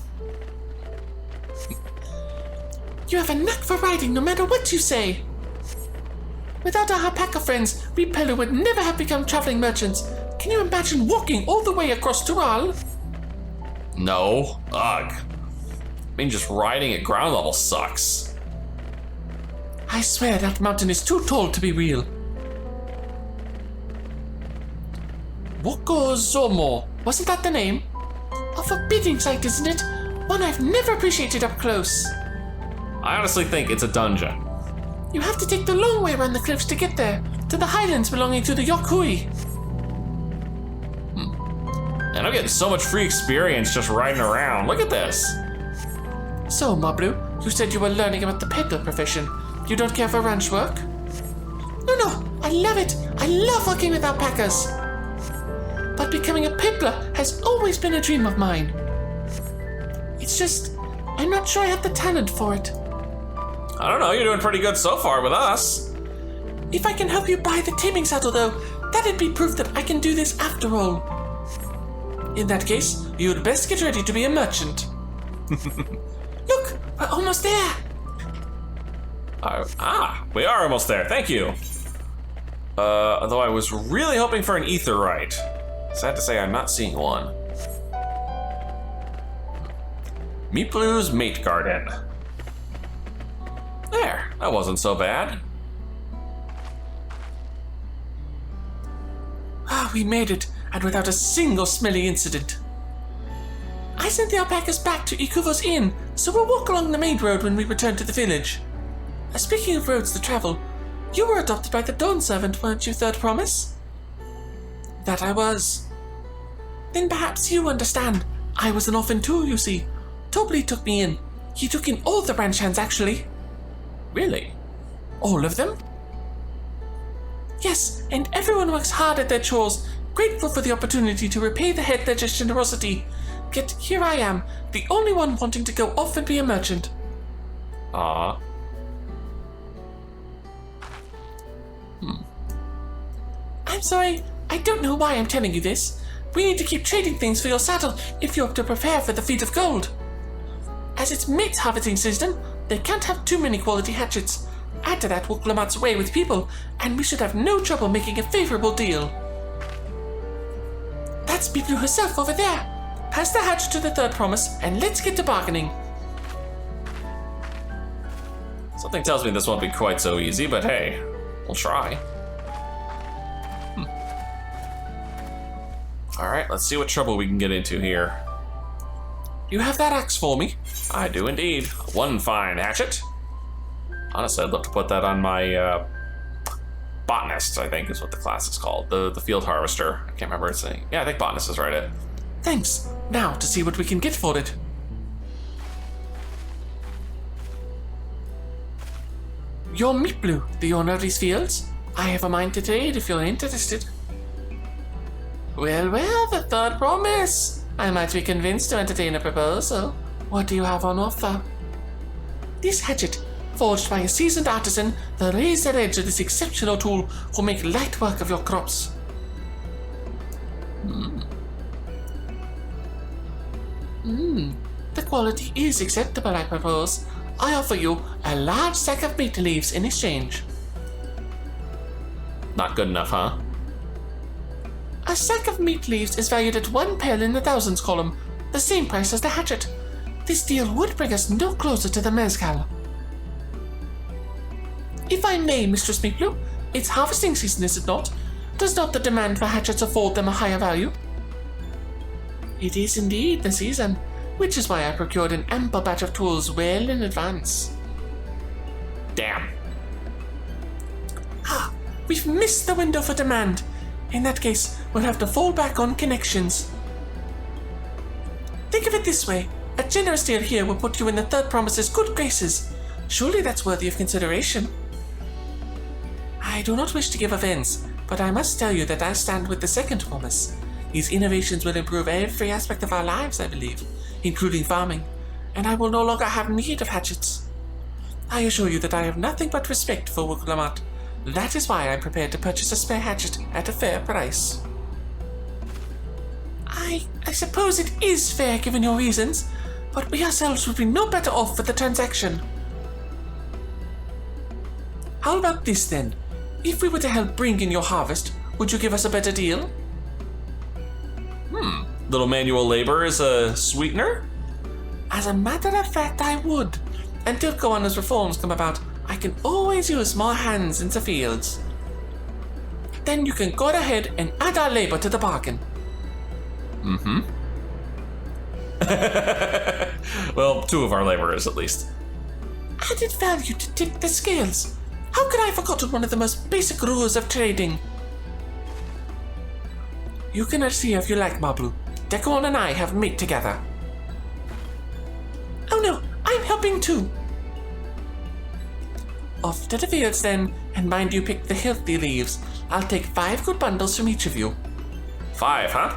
You have a knack for riding no matter what you say. Without our alpaca friends, we Pelu would never have become traveling merchants. Can you imagine walking all the way across Tural? No. Ugh. I mean, just riding at ground level sucks. I swear that mountain is too tall to be real. Wokozomo, wasn't that the name? A forbidding sight, isn't it? One I've never appreciated up close. I honestly think it's a dungeon. You have to take the long way around the cliffs to get there, to the highlands belonging to the Yokui. And I'm getting so much free experience just riding around. Look at this. So, Mablu, you said you were learning about the peddler profession. You don't care for ranch work? No, I love it. I love working with alpacas. But becoming a peddler has always been a dream of mine. It's just, I'm not sure I have the talent for it. I don't know, you're doing pretty good so far with us. If I can help you buy the taming saddle, though, that'd be proof that I can do this after all. In that case, you'd best get ready to be a merchant. Look, we're almost there. We are almost there, thank you. Although I was really hoping for an etherite. Sad to say I'm not seeing one. Mablu's Mate Garden. There, that wasn't so bad. We made it, and without a single smelly incident. I sent the alpacas back to Ikuvo's inn, so we'll walk along the main road when we return to the village. Speaking of roads to travel, you were adopted by the Dawn Servant, weren't you, Third Promise? That I was. Then perhaps you understand. I was an orphan too, you see. Tobli took me in. He took in all the branch hands, actually. Really? All of them? Yes, and everyone works hard at their chores, grateful for the opportunity to repay the head ledger's generosity. Yet here I am, the only one wanting to go off and be a merchant. Ah. I'm sorry, I don't know why I'm telling you this. We need to keep trading things for your saddle if you hope to prepare for the feat of gold. As it's Mate's harvesting system, they can't have too many quality hatchets. Add to that Urqopacha's way with people, and we should have no trouble making a favorable deal. That's Mablu herself over there. Pass the hatchet to the Third Promise, and let's get to bargaining. Something tells me this won't be quite so easy, but hey, we'll try. Alright, let's see what trouble we can get into here. You have that axe for me? I do indeed. One fine hatchet. Honestly, I'd love to put that on my botanist, I think is what the class is called. The field harvester. I can't remember its name. Yeah, I think botanist is right. Thanks. Now to see what we can get for it. You're Mablu, the owner of these fields. I have a mind to trade if you're interested. Well, the Third Promise. I might be convinced to entertain a proposal. What do you have on offer? This hatchet, forged by a seasoned artisan, the razor edge of this exceptional tool will make light work of your crops. The quality is acceptable, I propose. I offer you a large sack of mate leaves in exchange. Not good enough, huh? A sack of mate leaves is valued at 1 pel in the thousands column, the same price as the hatchet. This deal would bring us no closer to the mezcal. If I may, Mistress Mablu, it's harvesting season, is it not? Does not the demand for hatchets afford them a higher value? It is indeed the season, which is why I procured an ample batch of tools well in advance. Damn. We've missed the window for demand. In that case, we'll have to fall back on connections. Think of it this way. A generous deal here will put you in the Third Promise's good graces. Surely that's worthy of consideration. I do not wish to give offense, but I must tell you that I stand with the Second Promise. These innovations will improve every aspect of our lives, I believe, including farming, and I will no longer have need of hatchets. I assure you that I have nothing but respect for Urqopacha. That is why I'm prepared to purchase a spare hatchet at a fair price. I suppose it is fair given your reasons, but we ourselves would be no better off for the transaction. How about this then? If we were to help bring in your harvest, would you give us a better deal? Little manual labor is a sweetener? As a matter of fact, I would. Until Goanna's reforms come about, I can always use more hands into fields. Then you can go ahead and add our labor to the bargain. Well, 2 of our laborers at least. Added value to tip the scales. How could I have forgotten one of the most basic rules of trading? You can see if you like, Mablu. Dekumon and I have meat together. Oh no, I I'm helping too. Off to the fields then, and mind you pick the healthy leaves. I'll take 5 good bundles from each of you. 5, huh?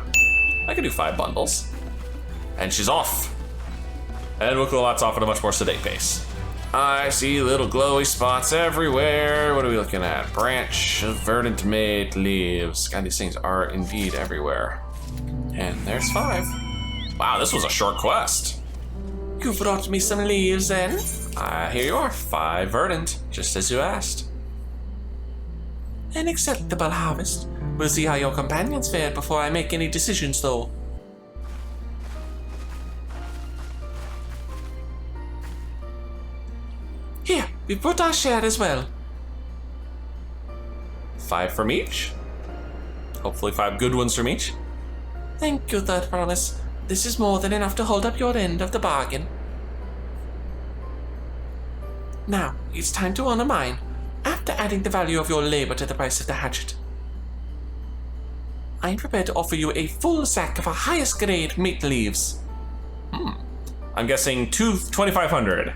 I can do 5 bundles. And she's off. And Urqopacha's off at a much more sedate pace. I see little glowy spots everywhere. What are we looking at? Branch of verdant made leaves. God, these things are indeed everywhere. And there's 5. Wow, this was a short quest. You brought me some leaves then? Here you are, 5 verdant, just as you asked. An acceptable harvest. We'll see how your companions fared before I make any decisions, though. Here, we brought our share as well. 5 from each. Hopefully 5 good ones from each. Thank you, Third Promise. This is more than enough to hold up your end of the bargain. Now, it's time to honor mine, after adding the value of your labor to the price of the hatchet. I'm prepared to offer you a full sack of our highest grade meat leaves. I'm guessing 2,500.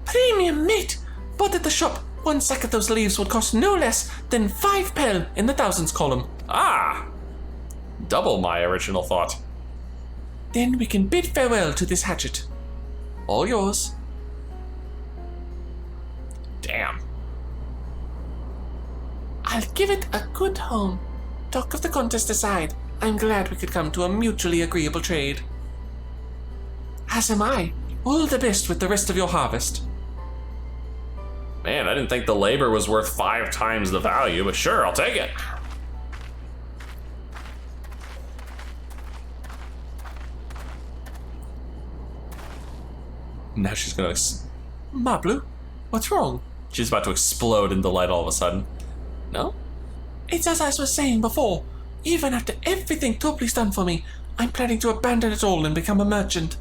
Premium meat! Bought at the shop, 1 sack of those leaves would cost no less than 5 pel in the thousands column. Ah! Double my original thought. Then we can bid farewell to this hatchet. All yours. Damn. I'll give it a good home. Talk of the contest aside, I'm glad we could come to a mutually agreeable trade. As am I. All the best with the rest of your harvest. Man, I didn't think the labor was worth 5 times the value, but sure, I'll take it. Now she's gonna... Mablu, what's wrong? She's about to explode into light all of a sudden. No? It's as I was saying before. Even after everything Tobly's done for me, I'm planning to abandon it all and become a merchant.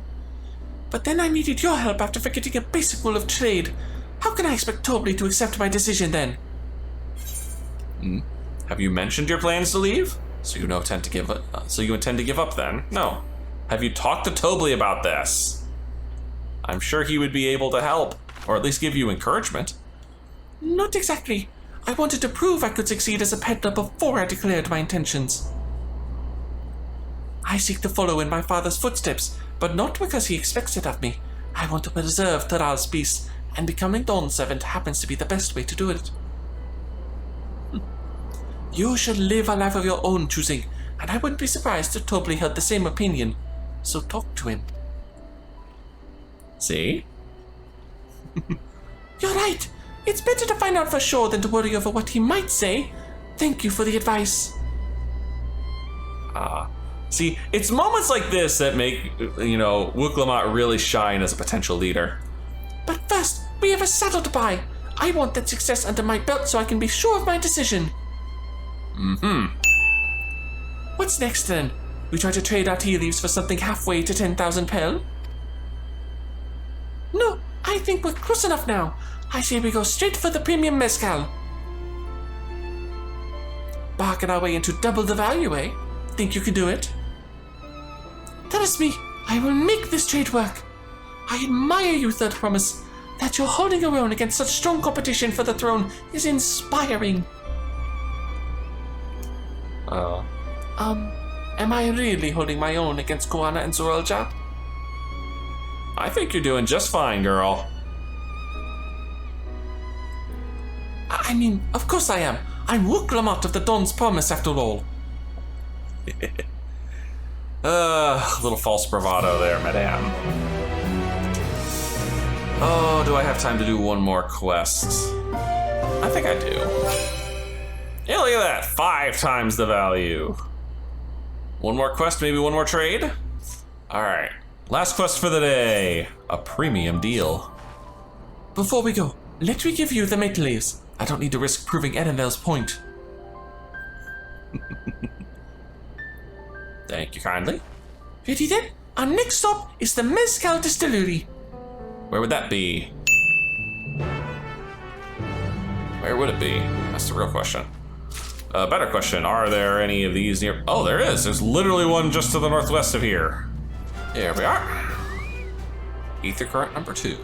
But then I needed your help after forgetting a basic rule of trade. How can I expect Tobly to accept my decision then? Have you mentioned your plans to leave? So you intend to give up then? No. Have you talked to Tobly about this? I'm sure he would be able to help, or at least give you encouragement. Not exactly. I wanted to prove I could succeed as a peddler before I declared my intentions. I seek to follow in my father's footsteps, but not because he expects it of me. I want to preserve Taral's peace, and becoming Dawn Servant happens to be the best way to do it. You should live a life of your own choosing, and I wouldn't be surprised if Tobly had the same opinion. So talk to him. See? You're right. It's better to find out for sure than to worry over what he might say. Thank you for the advice. See, it's moments like this that make, Urqopacha really shine as a potential leader. But first, we have a saddle to buy. I want that success under my belt so I can be sure of my decision. What's next then? We try to trade our tea leaves for something halfway to 10,000 pel? No, I think we're close enough now. I say we go straight for the premium mezcal. Bargain our way into double the value, eh? Think you can do it? Trust me, I will make this trade work. I admire you, Third Promise. That you're holding your own against such strong competition for the throne is inspiring. Am I really holding my own against Koana and Zorelja? I think you're doing just fine, girl. I mean, of course I am. I'm Urqopacha of the Dawn's Promise, after all. A little false bravado there, madame. Oh, do I have time to do one more quest? I think I do. Yeah, look at that. 5 times the value. One more quest, maybe one more trade? Alright. Last quest for the day. A premium deal. Before we go, let me give you the mate leaves. I don't need to risk proving Edenvel's point. Thank you kindly. Ready then? Our next stop is the Mezcal Distillery. Where would that be? Where would it be? That's the real question. Better question, are there any of these near? Oh, there is. There's literally one just to the northwest of here. Here we are. Ether current number 2.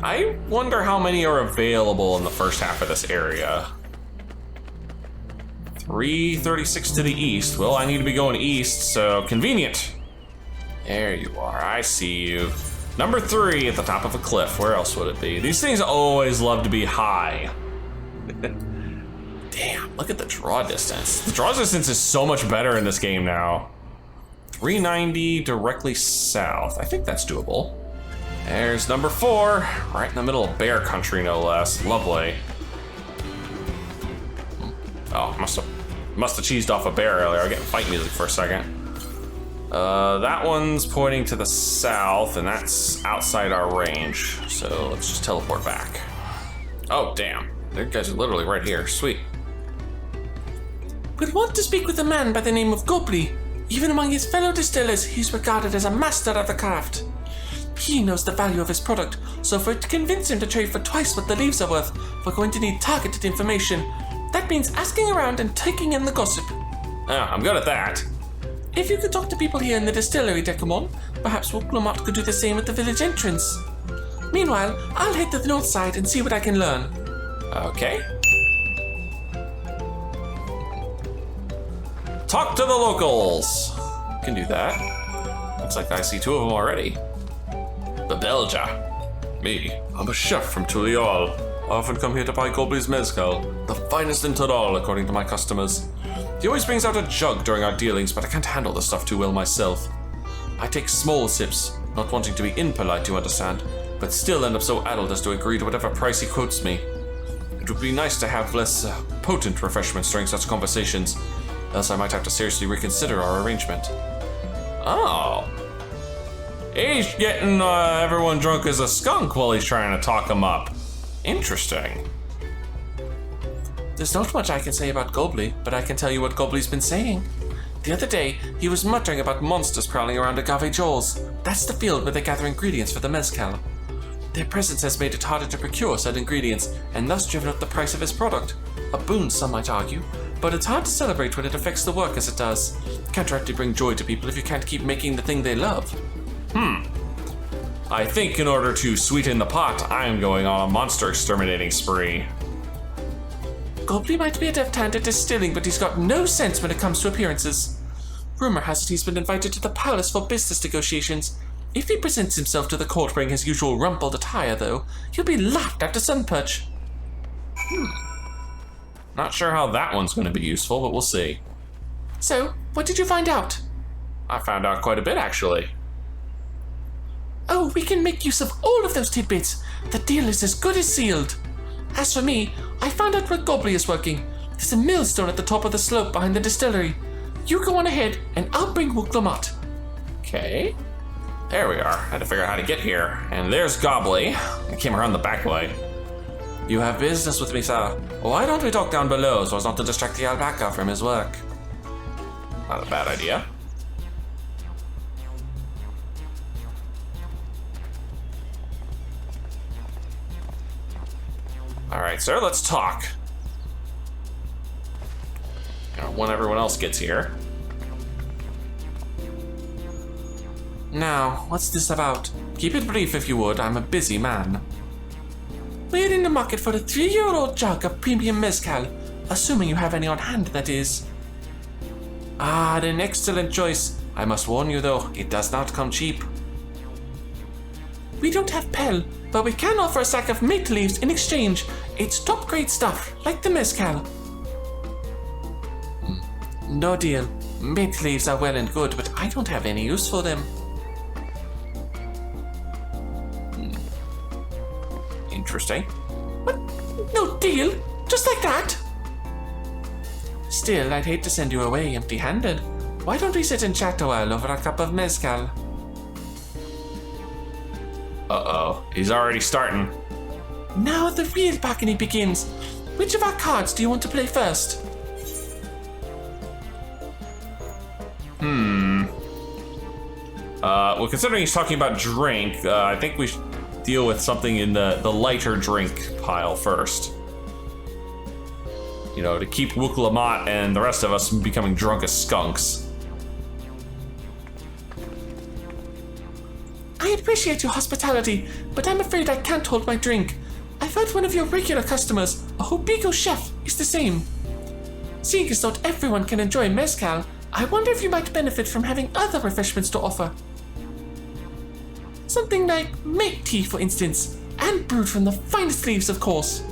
I wonder how many are available in the first half of this area. 336 to the east. Well, I need to be going east, so convenient. There you are, I see you. Number 3 at the top of a cliff. Where else would it be? These things always love to be high. Damn, look at the draw distance. The draw distance is so much better in this game now. 390 directly south. I think that's doable. There's number 4, right in the middle of bear country, no less. Lovely. Oh, must have cheesed off a bear earlier. I was getting fight music for a second. That one's pointing to the south, and that's outside our range. So let's just teleport back. Oh, damn. These guys are literally right here. Sweet. We'll want to speak with a man by the name of Gobli. Even among his fellow distillers, he's regarded as a master of the craft. He knows the value of his product, so for to convince him to trade for twice what the leaves are worth, we're going to need targeted information. That means asking around and taking in the gossip. Oh, I'm good at that. If you could talk to people here in the distillery, Dekumon, perhaps Urqopacha could do the same at the village entrance. Meanwhile, I'll head to the north side and see what I can learn. Okay. Talk to the locals. Can do that. Looks like I see 2 of them already. Babelja. Me. I'm a chef from Tulial. I often come here to buy Gobli's mezcal, the finest in Tadal, according to my customers. He always brings out a jug during our dealings, but I can't handle the stuff too well myself. I take small sips, not wanting to be impolite, you understand, but still end up so addled as to agree to whatever price he quotes me. It would be nice to have less potent refreshments during such conversations, else I might have to seriously reconsider our arrangement. Oh. He's getting everyone drunk as a skunk while he's trying to talk them up. Interesting. There's not much I can say about Gobli, but I can tell you what Gobli's been saying. The other day, he was muttering about monsters prowling around Agave Joel's. That's the field where they gather ingredients for the mezcal. Their presence has made it harder to procure said ingredients, and thus driven up the price of his product. A boon, some might argue, but it's hard to celebrate when it affects the work as it does. Can't directly bring joy to people if you can't keep making the thing they love. I think in order to sweeten the pot, I am going on a monster exterminating spree. Gobli might be a deft hand at distilling, but he's got no sense when it comes to appearances. Rumor has it he's been invited to the palace for business negotiations. If he presents himself to the court wearing his usual rumpled attire, though, he'll be laughed after Sunperch. Not sure how that one's going to be useful, but we'll see. So, what did you find out? I found out quite a bit, actually. Oh, we can make use of all of those tidbits. The deal is as good as sealed. As for me, I found out where Gobli is working. There's a millstone at the top of the slope behind the distillery. You go on ahead, and I'll bring Urqopacha. Okay. There we are. Had to figure out how to get here. And there's Gobli. I came around the back way. You have business with me, sir. Why don't we talk down below so as not to distract the alpaca from his work? Not a bad idea. Alright, sir, let's talk. When everyone else gets here. Now, what's this about? Keep it brief if you would, I'm a busy man. We're in the market for a 3-year-old jug of premium mezcal, assuming you have any on hand, that is. Ah, an excellent choice. I must warn you though, it does not come cheap. We don't have Pel, but we can offer a sack of mint leaves in exchange. It's top-grade stuff, like the mezcal. No deal. Mint leaves are well and good, but I don't have any use for them. Interesting. What? No deal? Just like that? Still, I'd hate to send you away empty-handed. Why don't we sit and chat a while over a cup of mezcal? Uh-oh, he's already starting. Now the real bargaining begins. Which of our cards do you want to play first? Well, considering he's talking about drink, I think we should deal with something in the lighter drink pile first. You know, to keep Urqopacha and the rest of us from becoming drunk as skunks. I appreciate your hospitality, but I'm afraid I can't hold my drink. I've heard one of your regular customers, a Hobigo chef, is the same. Seeing as not everyone can enjoy mezcal, I wonder if you might benefit from having other refreshments to offer. Something like mate tea, for instance, and brewed from the finest leaves, of course.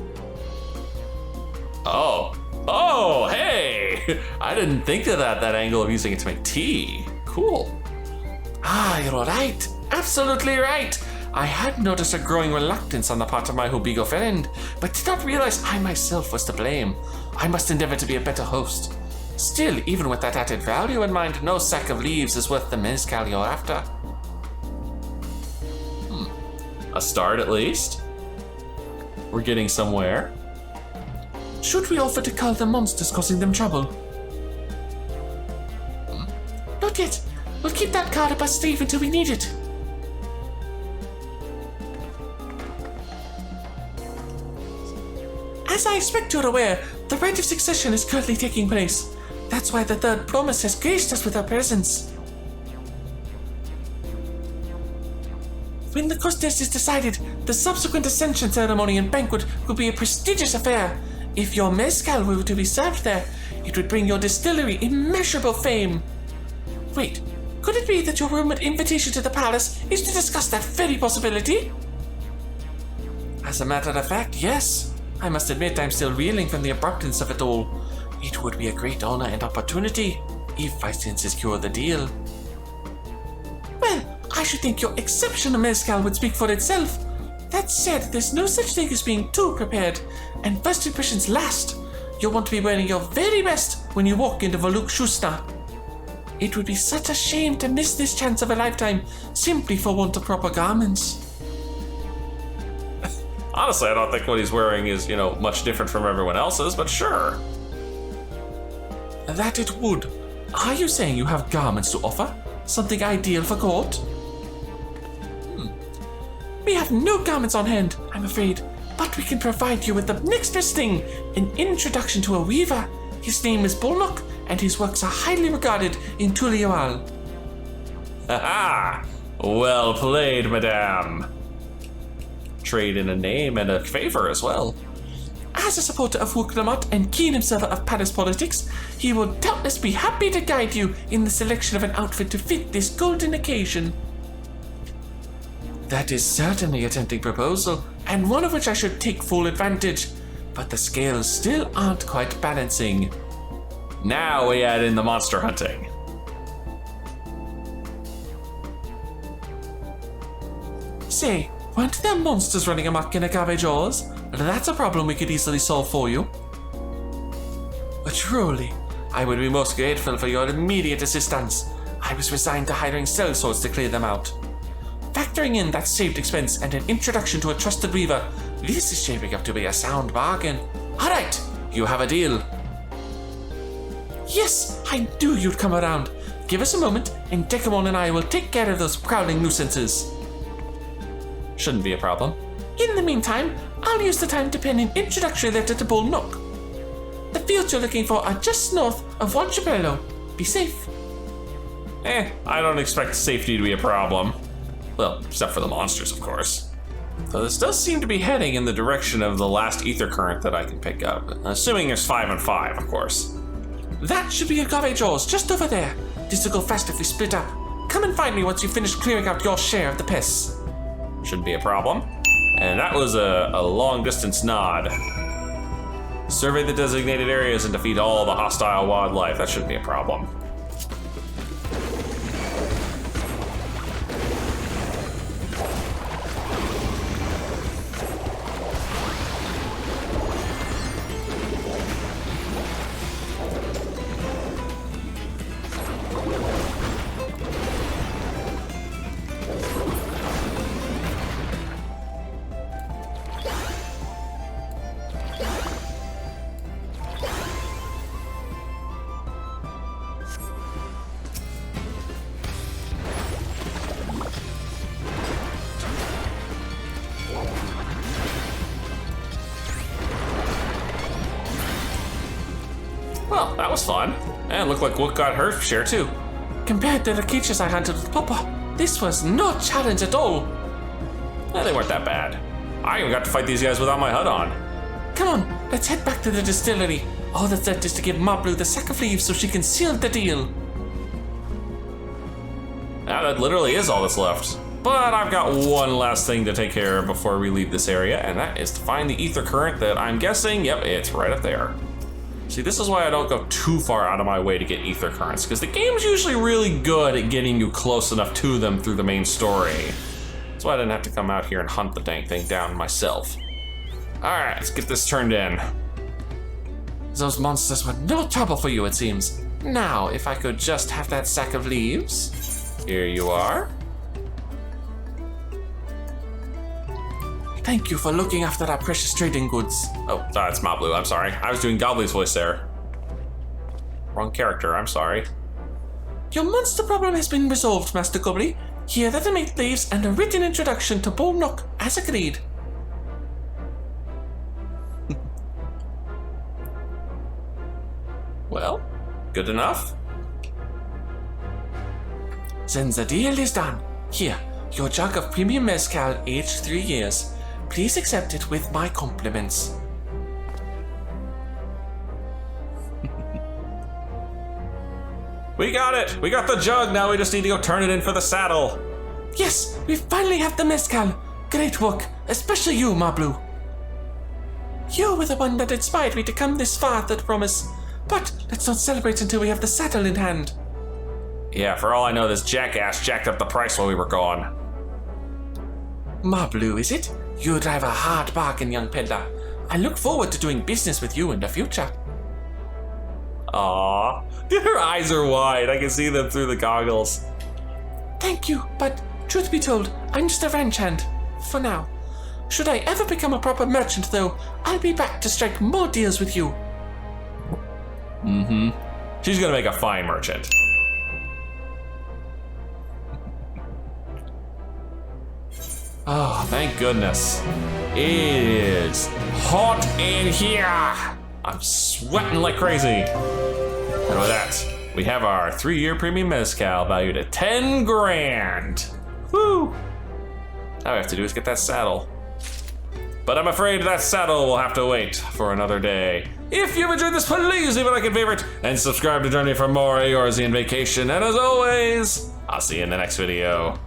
Oh, hey! I didn't think of that angle of using it to make tea. Cool. Ah, you're right. Absolutely right. I had noticed a growing reluctance on the part of my Hobigo friend, but did not realize I myself was to blame. I must endeavor to be a better host. Still, even with that added value in mind, no sack of leaves is worth the mezcal you're after. A start at least. We're getting somewhere. Should we offer to cull the monsters causing them trouble? Not yet. We'll keep that card up our sleeve until we need it. As I expect you're aware, the rite of succession is currently taking place. That's why the third promise has graced us with her presence. When the contest is decided, the subsequent ascension ceremony and banquet will be a prestigious affair. If your mezcal were to be served there, it would bring your distillery immeasurable fame. Wait, could it be that your rumored invitation to the palace is to discuss that very possibility? As a matter of fact, yes. I must admit I'm still reeling from the abruptness of it all. It would be a great honor and opportunity if I can secure the deal. Well, I should think your exceptional mezcal would speak for itself. That said, there's no such thing as being too prepared, and first impressions last. You'll want to be wearing your very best when you walk into Volukshusna. It would be such a shame to miss this chance of a lifetime simply for want of proper garments. Honestly, I don't think what he's wearing is, much different from everyone else's, but sure. That it would. Are you saying you have garments to offer? Something ideal for court? We have no garments on hand, I'm afraid, but we can provide you with the next best thing, an introduction to a weaver. His name is Bulnock, and his works are highly regarded in Tulioal. Ha! Well played, madame. Trade in a name and a favor as well. As a supporter of Urqopacha and keen observer of palace politics, he will doubtless be happy to guide you in the selection of an outfit to fit this golden occasion. That is certainly a tempting proposal, and one of which I should take full advantage, but the scales still aren't quite balancing. Now we add in the monster hunting. Say, weren't there monsters running amok in Agave Jaws? That's a problem we could easily solve for you. But truly, I would be most grateful for your immediate assistance. I was resigned to hiring sellswords to clear them out. Factoring in that saved expense and an introduction to a trusted weaver, this is shaping up to be a sound bargain. Alright, you have a deal. Yes, I knew you'd come around. Give us a moment, and Dekumon and I will take care of those prowling nuisances. Shouldn't be a problem. In the meantime, I'll use the time to pen an introductory letter to Bulnock. The fields you're looking for are just north of Wanchapello. Be safe. I don't expect safety to be a problem. Well, except for the monsters, of course. So this does seem to be heading in the direction of the last ether current that I can pick up, assuming there's 5 and 5, of course. That should be Agave Jaws, just over there. This will go fast if we split up. Come and find me once you've finished clearing out your share of the pests. Shouldn't be a problem. And that was a long-distance nod. Survey the designated areas and defeat all the hostile wildlife. That shouldn't be a problem. Well, that was fun. And looked like Wook got her share too. Compared to the creatures I hunted with Papa, This was no challenge at all. Eh, they weren't that bad. I even got to fight these guys without my HUD on. Come on, let's head back to the distillery. All that's left is to give Mablu the sack of leaves so she can seal the deal. Yeah, that literally is all that's left. But I've got one last thing to take care of before we leave this area, and that is to find the ether current that I'm guessing, yep, it's right up there. See, this is why I don't go too far out of my way to get ether currents, because the game's usually really good at getting you close enough to them through the main story. That's why I didn't have to come out here and hunt the dang thing down myself. Alright, let's get this turned in. Those monsters were no trouble for you, it seems. Now, if I could just have that sack of leaves. Here you are. Thank you for looking after our precious trading goods. Oh, it's Mablu, I'm sorry. I was doing Gobley's voice there. Wrong character, I'm sorry. Your monster problem has been resolved, Master Gobley. Here are the mint leaves and a written introduction to Bull Nook, as agreed. Well, good enough. Then the deal is done. Here, your jug of premium mezcal aged 3 years. Please accept it with my compliments. We got it! We got the jug, now we just need to go turn it in for the saddle. Yes, we finally have the mezcal. Great work, especially you, Mablu. You were the one that inspired me to come this far, I promise. But let's not celebrate until we have the saddle in hand. Yeah, for all I know, this jackass jacked up the price while we were gone. Mablu, is it? You drive a hard bargain, young peddler. I look forward to doing business with you in the future. Aww. Her eyes are wide. I can see them through the goggles. Thank you, but truth be told, I'm just a ranch hand. For now. Should I ever become a proper merchant, though, I'll be back to strike more deals with you. Mm-hmm. She's gonna make a fine merchant. Oh, thank goodness. It is hot in here. I'm sweating like crazy. And with that, we have our 3-year premium mezcal valued at 10 grand. Woo! All we have to do is get that saddle. But I'm afraid that saddle will have to wait for another day. If you've enjoyed this, please leave a like and favorite, and subscribe to join me for more Eorzean Vacation. And as always, I'll see you in the next video.